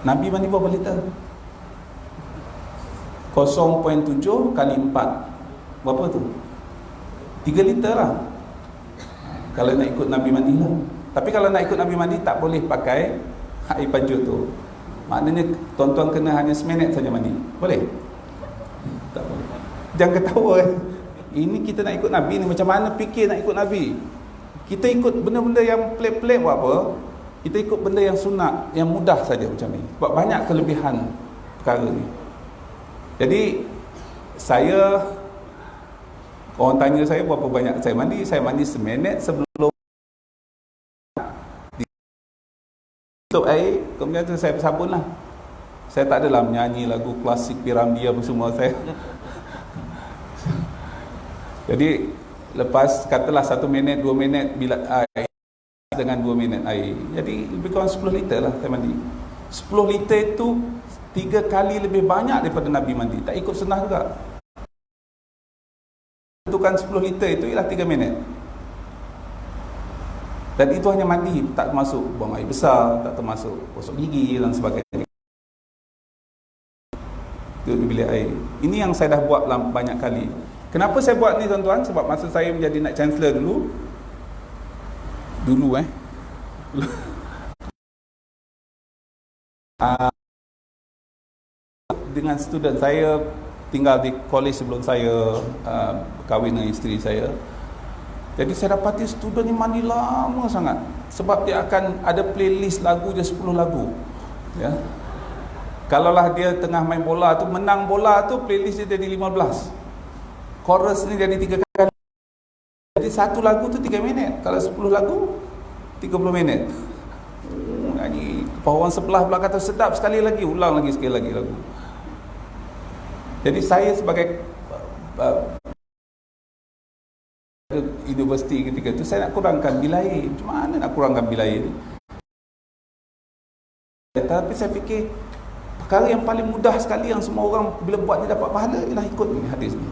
Nabi mandi berapa liter? 0.7 kali 4. Berapa tu? 3 liter lah. Kalau nak ikut Nabi mandi lah. Tapi kalau nak ikut Nabi mandi, tak boleh pakai air panjut tu. Maknanya tuan-tuan kena hanya seminit saja mandi. Boleh? Tak boleh. Jangan ketawa. Ini kita nak ikut Nabi ni, macam mana fikir nak ikut Nabi? Kita ikut benda-benda yang pelik-pelik buat apa? Kita ikut benda yang sunat, yang mudah saja macam ni. Sebab banyak kelebihan perkara ni. Jadi saya, orang tanya saya berapa banyak saya mandi seminit sebelum tutup air, kemudian tu saya bersabun lah. Saya tak adalah menyanyi lagu klasik Piramdia apa semua saya. Jadi lepas katalah 1 minit, 2 minit bila air dengan 2 minit air. Jadi lebih kurang 10 liter lah saya mandi. 10 liter itu 3 kali lebih banyak daripada Nabi mandi. Tak ikut sunnah juga. Tentukan 10 liter itu ialah 3 minit. Dan itu hanya mandi, tak termasuk buang air besar, tak termasuk gosok gigi dan sebagainya. Itu bilik air. Ini yang saya dah buat banyak kali. Kenapa saya buat ni tuan-tuan? Sebab masa saya menjadi Naib Chancellor dulu Dengan student saya tinggal di college sebelum saya kahwin dengan isteri saya. Jadi saya dapati student ni mandi lama sangat, sebab dia akan ada playlist lagu dia 10 lagu. Ya. Kalaulah dia tengah main bola tu, menang bola tu, playlist dia jadi 15. Chorus ni jadi 3 kali. Jadi satu lagu tu 3 minit. Kalau 10 lagu 30 minit. Nyanyi orang sebelah kata sedap sekali lagi, ulang lagi sekali lagi lagu. Jadi saya sebagai universiti ketika itu, saya nak kurangkan bilai. Macam mana nak kurangkan bilai ni? Tapi saya fikir perkara yang paling mudah sekali yang semua orang bila buat ni dapat pahala ialah ikut ni hadis ni.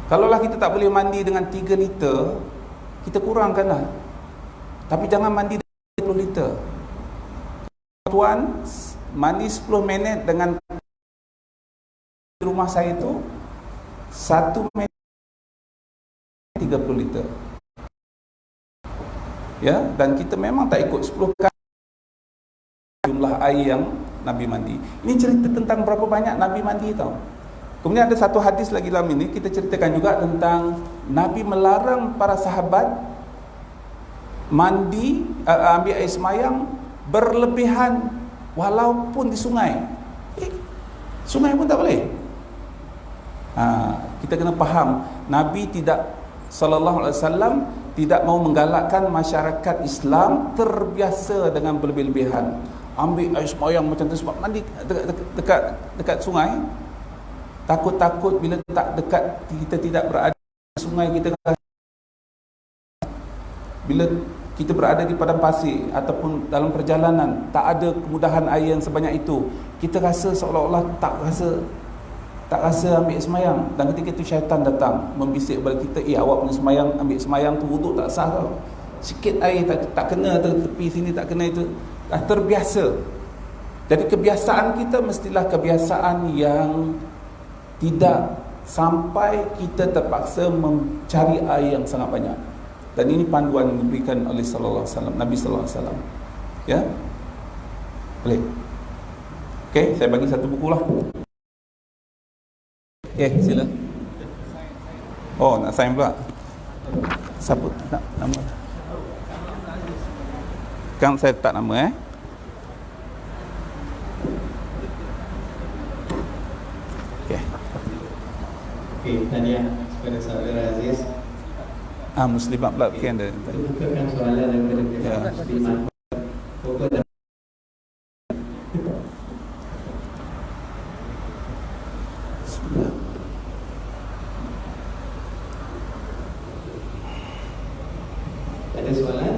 Kalaulah kita tak boleh mandi dengan 3 liter, kita kurangkanlah. Tapi jangan mandi dengan 10 liter. Tuan, mandi 10 minit dengan rumah saya itu 1 minit 30 liter. Ya, dan kita memang tak ikut 10 kali jumlah air yang Nabi mandi. Ini cerita tentang berapa banyak Nabi mandi tau. Kemudian ada satu hadis lagi dalam ini, kita ceritakan juga tentang Nabi melarang para sahabat mandi, ambil air semayang berlebihan walaupun di sungai. Sungai pun tak boleh. Kita kena faham, Nabi tidak sallallahu alaihi wasallam tidak mau menggalakkan masyarakat Islam terbiasa dengan berlebih-lebihan. Ambil air semayang macam tu sebab mandi dekat sungai. Takut-takut bila tak dekat, kita tidak berada di sungai, kita bila kita berada di padang pasir ataupun dalam perjalanan, tak ada kemudahan air yang sebanyak itu, kita rasa seolah-olah tak rasa ambil semayang. Dan ketika itu syaitan datang membisik kepada kita, awak punya semayang, ambil semayang tu wuduk tak sah tau, sikit air tak kena tepi sini, tak kena itu. Dah terbiasa. Jadi kebiasaan kita mestilah kebiasaan yang tidak sampai kita terpaksa mencari air yang sangat banyak. Dan ini panduan yang diberikan oleh sallallahu alaihi wasallam, Nabi sallallahu alaihi wasallam. Ya? Boleh. Okey, saya bagi satu buku lah. Sila. Oh, nak sign pula. Siapa nak nama? Kan saya tak nama Okey, tahniah kepada saudara Aziz. Muslimat pula kan ada. Bukakan soalan daripada pihak Muslimat. Ada soalan?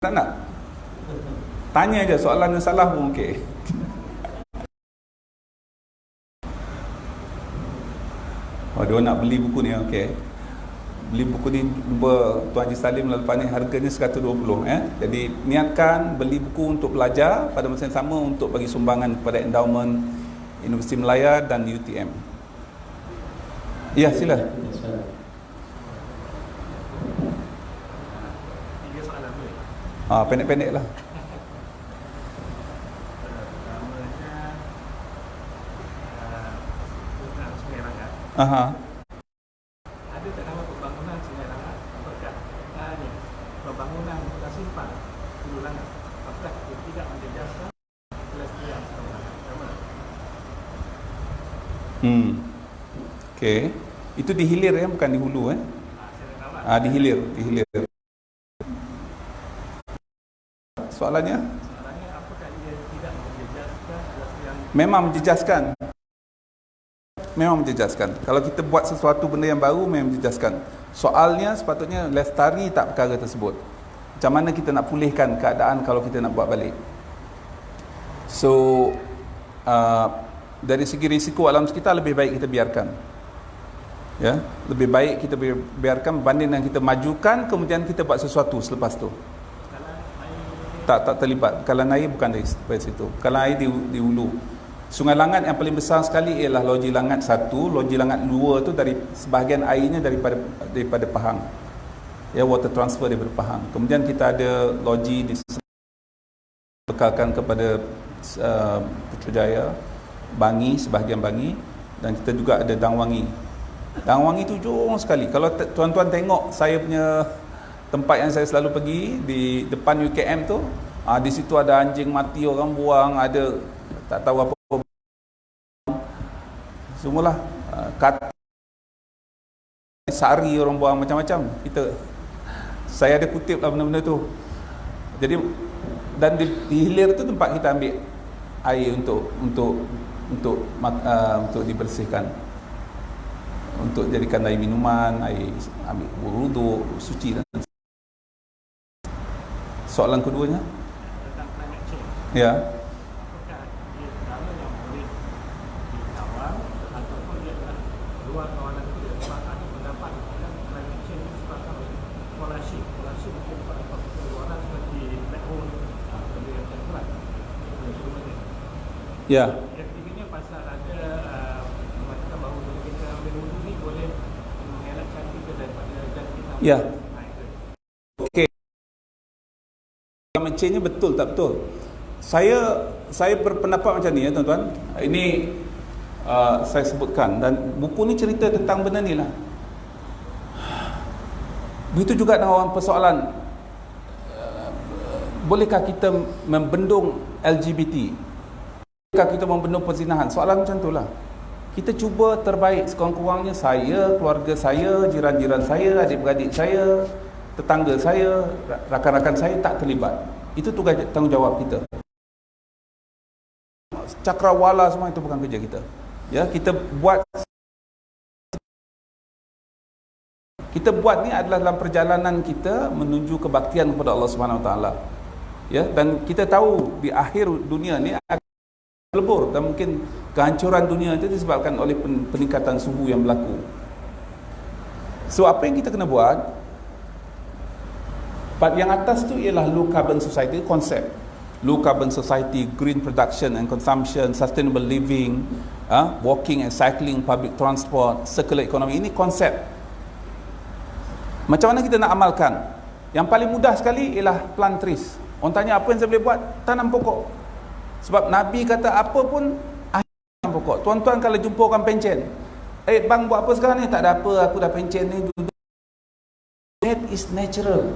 Tak nak? Tanya je, soalan yang salah pun okey. Dia nak beli buku ni, okey. Beli buku ni Tuan Haji Salim lepas ni harganya 120 Jadi niatkan beli buku untuk belajar, pada masa yang sama untuk bagi sumbangan kepada endowment Universiti Melaya dan UTM. Ya, sila. Pendek-pendek lah. Aha. Ada tak nama pembangunan Sungai Rangat? Apakah ni pembangunan Kota Simpang Hulu Langat? Apakah dia tidak menjejaskan kelestarian Sungai Rangat? Okey. Itu di hilir bukan di hulu di hilir, Soalannya apakah dia tidak menjejaskan kelestarian? Memang menjejaskan. Kalau kita buat sesuatu benda yang baru, memang menjejaskan. Soalnya sepatutnya lestari tak perkara tersebut. Macam mana kita nak pulihkan keadaan kalau kita nak buat balik? So dari segi risiko alam sekitar, lebih baik kita biarkan. Ya, lebih baik kita biarkan berbanding dengan kita majukan kemudian kita buat sesuatu selepas tu. Tak terlibat. Kalan air bukan dari situ. Kalan air di hulu. Sungai Langat yang paling besar sekali ialah Loji Langat 1, Loji Langat 2 tu dari sebahagian airnya daripada Pahang. Ya, water transfer daripada Pahang. Kemudian kita ada loji bekalkan kepada Putrajaya, Bangi, sebahagian Bangi, dan kita juga ada Dangwangi. Dangwangi tu jauh sekali. Kalau tuan-tuan tengok saya punya tempat yang saya selalu pergi di depan UKM tu, di situ ada anjing mati orang buang, ada tak tahu apa semualah, kat sari orang buang macam-macam. Saya ada kutip lah benda-benda tu. Jadi dan di hilir tu tempat kita ambil air untuk dibersihkan, untuk jadikan air minuman, air ambil wuduk, suci dan soalan keduanya tentang climate change. ya. Apakah ia perkara yang boleh dikawal ataupun ia adalah luar kawalan itu sebab ada pendapat yang climate change ini disebabkan oleh polasi mungkin pada faktor luaran seperti black hole, benda yang terberat. Ya. Yang ketiganya pasal ada mengatakan bahawa bila kita ambil wudhu ni boleh mengelakkan kita daripada jangkitan. Ya. Okey. Climate change-nya betul tak betul? Saya berpendapat macam ni ya tuan-tuan. Ini saya sebutkan, dan buku ni cerita tentang benda ni lah. Begitu juga dengan orang persoalan, bolehkah kita membendung LGBT? Bolehkah kita membendung perzinahan? Soalan macam tu lah. Kita cuba terbaik sekurang-kurangnya, saya, keluarga saya, jiran-jiran saya, adik-beradik saya, tetangga saya, rakan-rakan saya tak terlibat. Itu tugas tanggungjawab kita. Cakrawala semua itu bukan kerja kita. Ya, kita buat ni adalah dalam perjalanan kita menuju kebaktian kepada Allah Subhanahu Wa Taala. Ya, dan kita tahu di akhir dunia ni akan lebur, dan mungkin kehancuran dunia itu disebabkan oleh peningkatan suhu yang berlaku. So apa yang kita kena buat? Part yang atas tu ialah low carbon society, konsep low carbon society, green production and consumption, sustainable living, walking and cycling, public transport, circular economy. Ini konsep. Macam mana kita nak amalkan? Yang paling mudah sekali ialah plant trees. Orang tanya apa yang saya boleh buat? Tanam pokok. Sebab Nabi kata apa pun tanam pokok. Tuan-tuan kalau jumpa orang pencen, bang buat apa sekarang ni? Tak ada apa, aku dah pencen ni. That is natural.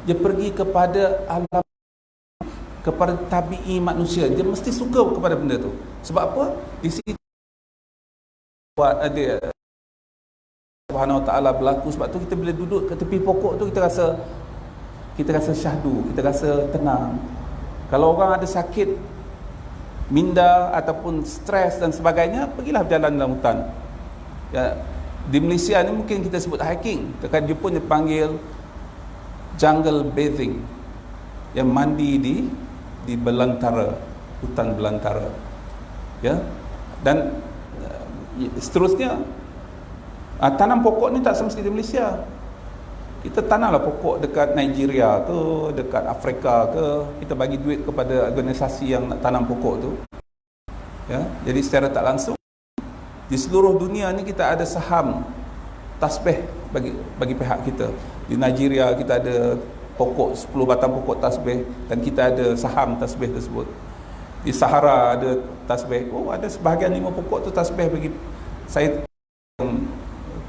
Dia pergi kepada alam, kepada tabi'i manusia. Dia mesti suka kepada benda tu. Sebab apa? Di situ buat ada Subhanahu Wa Taala berlaku. Sebab tu kita bila duduk ke tepi pokok tu, kita rasa syahdu, kita rasa tenang. Kalau orang ada sakit minda ataupun stres dan sebagainya, pergilah berjalan dalam hutan. Ya, di Malaysia ni mungkin kita sebut hiking. Dekat Jepun dia panggil jungle bathing, yang mandi di belantara, hutan belantara. Ya. Dan seterusnya, tanam pokok ni tak semestinya di Malaysia. Kita tanamlah pokok dekat Nigeria ke, dekat Afrika ke, kita bagi duit kepada organisasi yang nak tanam pokok tu. Ya, jadi secara tak langsung di seluruh dunia ni kita ada saham tasbih bagi pihak kita. Di Nigeria kita ada pokok 10 batang pokok tasbih, dan kita ada saham tasbih tersebut. Di Sahara ada tasbih. Ada sebahagian 5 pokok tu tasbih bagi saya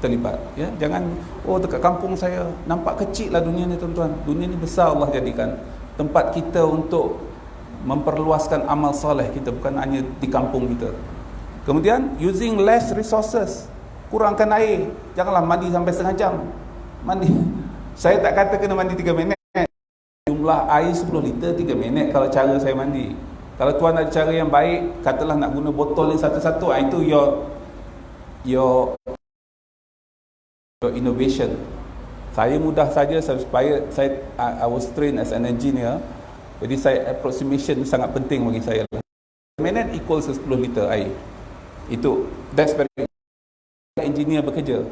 terlibat. Ya, jangan dekat kampung saya. Nampak kecil lah dunia ni tuan-tuan. Dunia ni besar Allah jadikan tempat kita untuk memperluaskan amal soleh kita, bukan hanya di kampung kita. Kemudian using less resources, kurangkan air. Janganlah mandi sampai setengah jam. Mandi, saya tak kata kena mandi 3 minit. Jumlah air 10 liter 3 minit kalau cara saya mandi. Kalau tuan ada cara yang baik, katalah nak guna botol ni satu-satu, itu your innovation. Saya mudah saja supaya I was trained as an engineer. Jadi approximation sangat penting bagi saya. Minute equals 10 liter air. That's very engineer bekerja.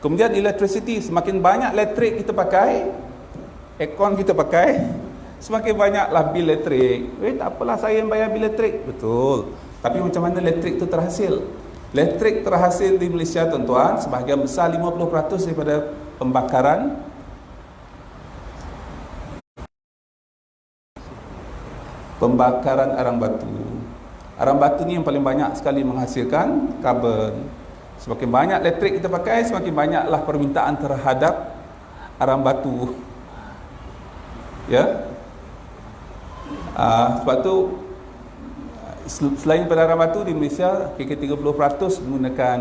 Kemudian electricity, semakin banyak elektrik kita pakai, aircon kita pakai, semakin banyaklah bil elektrik. Tak apalah saya yang bayar bil elektrik. Betul. Tapi macam mana elektrik itu terhasil? Elektrik terhasil di Malaysia, tuan-tuan, sebahagian besar 50% daripada pembakaran arang batu. Arang batu ni yang paling banyak sekali menghasilkan karbon. Semakin banyak elektrik kita pakai, semakin banyaklah permintaan terhadap arang batu. Ya. Sebab tu selain pada arang batu di Malaysia, kira 30% menggunakan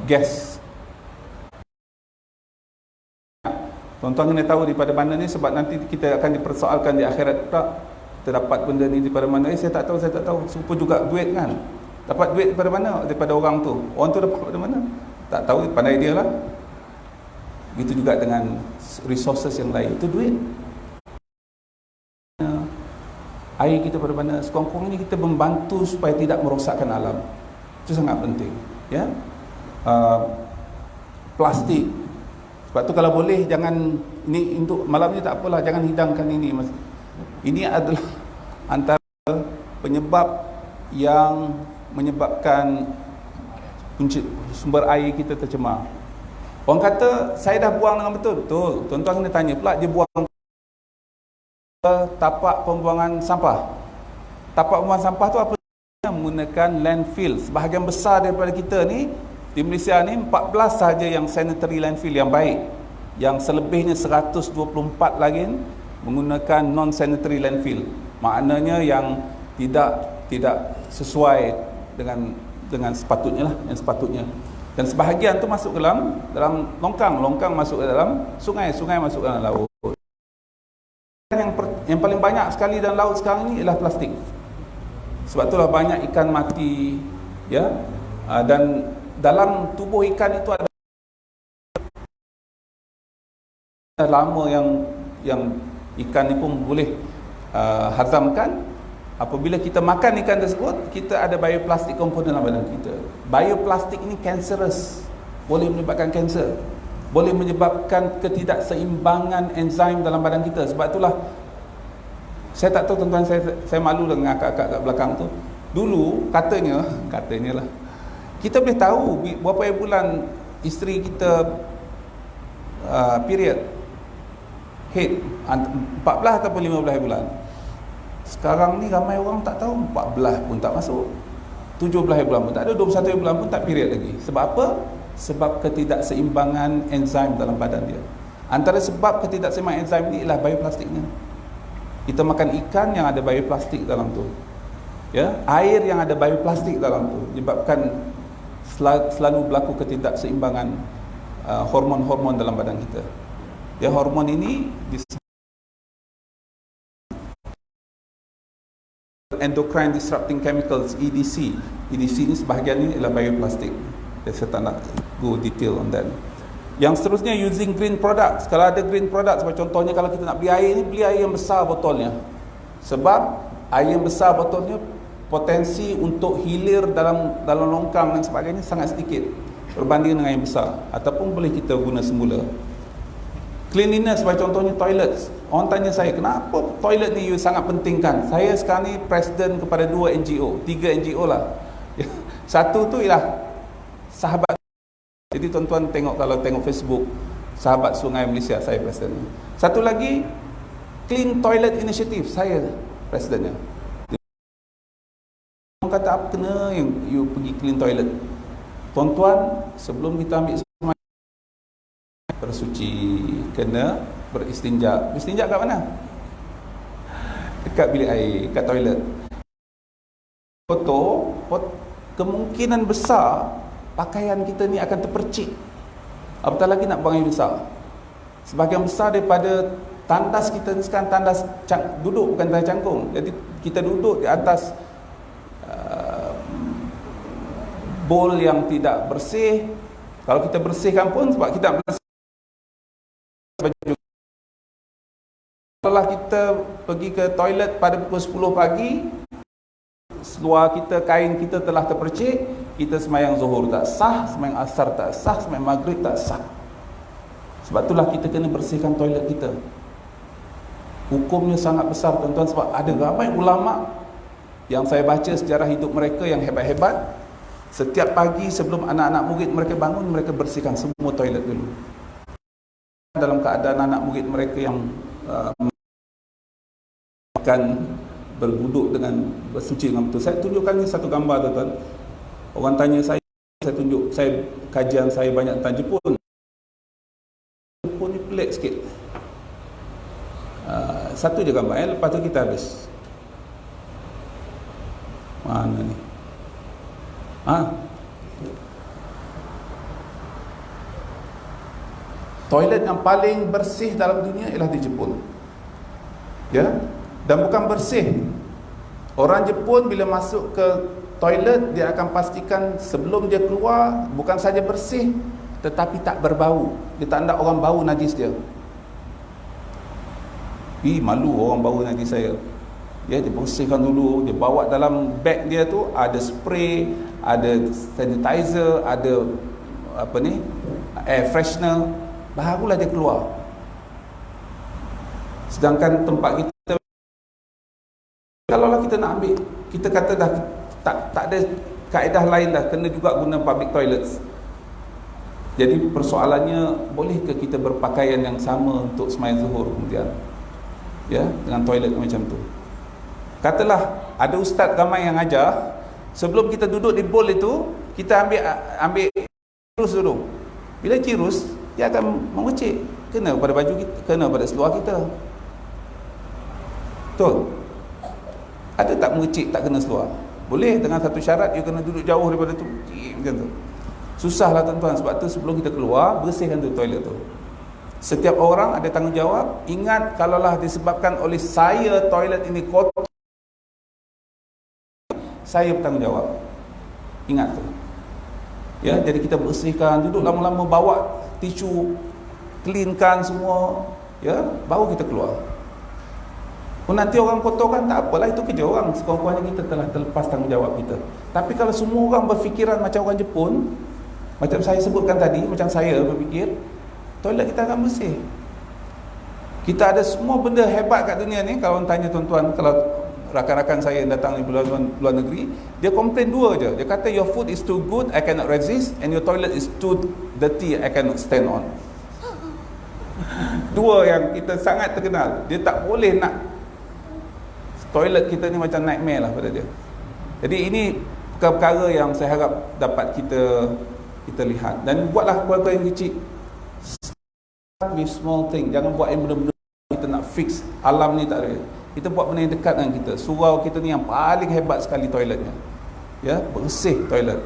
gas. Tuan-tuan kena tahu daripada mana ni, sebab nanti kita akan dipersoalkan di akhirat pula. Kita dapat benda ni daripada mana? Saya tak tahu. Serupa juga duit kan. Dapat duit daripada mana? Daripada orang tu. Orang tu dapat daripada mana? Tak tahu, pandai dia lah. Begitu juga dengan resources yang lain. Itu duit. Air kita pada mana? Sekurang-kurang ini kita membantu supaya tidak merosakkan alam. Itu sangat penting. Ya. Plastik. Sebab tu kalau boleh jangan, ini untuk malam ni tak apalah, jangan hidangkan ini. Ini adalah antara penyebab yang menyebabkan sumber air kita tercemar. Orang kata saya dah buang dengan betul. Betul. Tuan-tuan kena tanya pula, dia buang ke tapak pembuangan sampah. Tapak pembuangan sampah tu apa? Menggunakan landfill. Sebahagian besar daripada kita ni di Malaysia ni 14 sahaja yang sanitary landfill yang baik. Yang selebihnya 124 lagi menggunakan non-sanitary landfill. Maknanya yang tidak sesuai dengan sepatutnya lah, yang sepatutnya. Dan sebahagian tu masuk ke dalam longkang masuk ke dalam sungai masuk ke dalam laut. Yang paling banyak sekali dalam laut sekarang ni ialah plastik. Sebab itulah banyak ikan mati, ya. Dan dalam tubuh ikan itu ada lama yang ikan ni pun boleh hazamkan. Apabila kita makan ikan tersebut, kita ada bioplastik komponen dalam badan kita. Bioplastik ini cancerous, boleh menyebabkan kanser, boleh menyebabkan ketidakseimbangan enzim dalam badan kita. Sebab itulah saya tak tahu, tuan-tuan, saya malu dengan akak-akak kat belakang tu. Dulu katanya lah, kita boleh tahu berapa bulan isteri kita period head, 14 ataupun 15 bulan. Sekarang ni ramai orang tak tahu, 14 pun tak masuk, 17 bulan pun tak ada, 21 bulan pun tak period lagi. Sebab apa? Sebab ketidakseimbangan enzim dalam badan dia. Antara sebab ketidakseimbangan enzim ni ialah bioplastiknya. Kita makan ikan yang ada bioplastik dalam tu, ya, air yang ada bioplastik dalam tu, menyebabkan selalu berlaku ketidakseimbangan hormon-hormon dalam badan kita. Ya, hormon ini endocrine disrupting chemicals, EDC. EDC ni sebahagian ni ialah bioplastik. Saya tak nak go detail on that. Yang seterusnya, using green products. Kalau ada green products, sebagai contohnya kalau kita nak beli air ni, beli air yang besar botolnya. Sebab air yang besar botolnya, potensi untuk hilir dalam longkang dan sebagainya sangat sedikit berbanding dengan yang besar. Ataupun boleh kita guna semula. Cleanliness, sebagai contohnya toilets. Orang tanya saya, kenapa toilet ni you sangat pentingkan? Saya sekarang ni presiden kepada 2 NGO, 3 NGO lah. Satu tu ialah Sahabat. Jadi tuan-tuan kalau tengok Facebook, Sahabat Sungai Malaysia, saya presiden. Satu lagi, Clean Toilet Initiative, saya presidennya. Orang kata, apa kena yang you pergi clean toilet? Tuan-tuan, sebelum kita ambil semua, bersuci, kena beristinja. Beristinja kat mana? Dekat bilik air, kat toilet. Foto, kemungkinan besar pakaian kita ni akan terpercik. Apatah lagi nak buang air besar. Sebahagian besar daripada tandas kita ni sekarang tandas duduk, bukan tandas cangkung. Jadi kita duduk di atas bowl yang tidak bersih. Kalau kita bersihkan pun sebab kita bersih baju. Setelah kita pergi ke toilet pada pukul 10 pagi, seluar kita, kain kita telah terpercik, kita sembahyang zuhur tak sah, sembahyang asar tak sah, sembahyang maghrib tak sah. Sebab itulah kita kena bersihkan toilet kita. Hukumnya sangat besar tuan-tuan, sebab ada ramai ulama yang saya baca sejarah hidup mereka yang hebat-hebat. Setiap pagi sebelum anak-anak murid mereka bangun, mereka bersihkan semua toilet dulu. Dalam keadaan anak murid mereka yang akan berduduk dengan bersuci dengan betul. Saya tunjukkan ni satu gambar tuan-tuan. Orang tanya saya tunjuk, saya kajian saya banyak tentang Jepun. Jepun ni pelik sikit. Satu je gambar, lepas tu kita habis. Mana ni? Toilet yang paling bersih dalam dunia ialah di Jepun. Ya, dan bukan bersih. Orang Jepun bila masuk ke toilet, dia akan pastikan sebelum dia keluar bukan saja bersih, tetapi tak berbau. Dia tak nak orang bau najis dia. Malu orang bau najis saya. Dia bersihkan dulu, dia bawa dalam beg dia tu ada spray, ada sanitizer, ada air freshener, barulah dia keluar. Sedangkan tempat kita, kalaulah kita nak ambil, kita kata dah tak ada kaedah lain dah, kena juga guna public toilets. Jadi persoalannya, bolehkah kita berpakaian yang sama untuk sembahyang zuhur kemudian, ya, dengan toilet macam tu? Katalah ada ustaz ramai yang ajar, sebelum kita duduk di bowl itu, kita ambil cirus dulu. Bila cirus, dia akan mengecik, kena pada baju kita, kena pada seluar kita. Betul? Ada tak mengecik tak kena seluar? Boleh, dengan satu syarat, you kena duduk jauh daripada tu, macam tu. Susahlah tuan-tuan, sebab tu sebelum kita keluar, bersihkan tu toilet tu. Setiap orang ada tanggungjawab. Ingat, kalaulah disebabkan oleh saya toilet ini kotor, saya bertanggungjawab. Ingat tu. Ya, jadi kita bersihkan, duduk lama-lama, bawa tisu, cleankan semua, ya, baru kita keluar. Pun nanti orang kotorkan, tak apalah, itu kerja orang. Sekurang-kurangnya kita telah terlepas tanggungjawab kita. Tapi kalau semua orang berfikiran macam orang Jepun, macam saya sebutkan tadi, macam saya berfikir, toilet kita akan bersih. Kita ada semua benda hebat kat dunia ni. Kalau orang tanya tuan-tuan, kalau rakan-rakan saya yang datang di luar negeri, dia komplain dua je. Dia kata, your food is too good, I cannot resist, and your toilet is too dirty, I cannot stand on. Dua yang kita sangat terkenal. Dia tak boleh nak toilet kita ni macam nightmare lah pada dia. Jadi ini perkara yang saya harap dapat kita lihat. Dan buatlah perkara yang kecil. Start with small thing. Jangan buat yang benda-benda kita nak fix. Alam ni tak ada. Kita buat benda yang dekat dengan kita. Surau kita ni yang paling hebat sekali toiletnya. Ya, bersih toilet.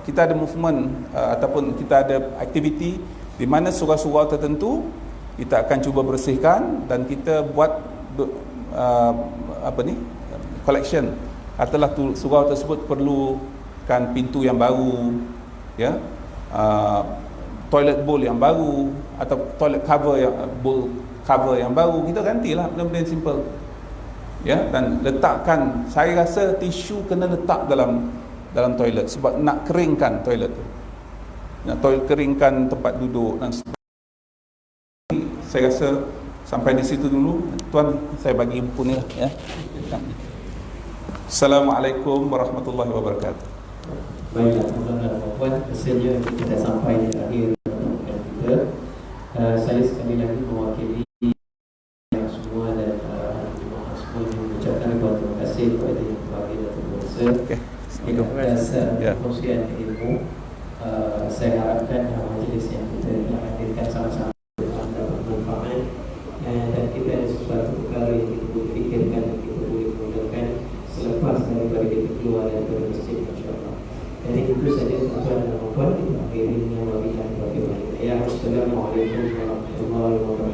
Kita ada movement ataupun kita ada aktiviti di mana surau-surau tertentu kita akan cuba bersihkan, dan kita buat collection. Katalah surau tersebut perlukan pintu yang baru, ya, toilet bowl yang baru, atau toilet cover yang baru, kita gantilah benda-benda yang simple, ya. Dan letakkan, saya rasa tisu kena letak dalam toilet, sebab nak keringkan toilet tu, nak keringkan tempat duduk dan saya rasa sampai di situ dulu tuan. Saya bagi buku ni lah, ya. Assalamualaikum warahmatullahi wabarakatuh. Baiklah tuan-tuan dan puan-puan, rasanya kita sampai di akhir pertemuan kita. Saya sekali lagi mewakili yang semua dan jemaah semua mengucapkan terima kasih kepada yang terbagi dan berpuasa. Atas perkongsian ilmu. Saya harapkan majlis yang kita hadirkan sama-sama dapat bermanfaat, dan kita ada sesuatu perkara yang kita boleh fikirkan dan kita boleh menggunakan selepas daripada kita keluar daripada masjid, insyaAllah. Jadi itu saja tuan-tuan dan puan-puan, kita akhiri dengan wabillahi taufiq wal hidayah. Assalamualaikum warahmatullahi wabarakatuh.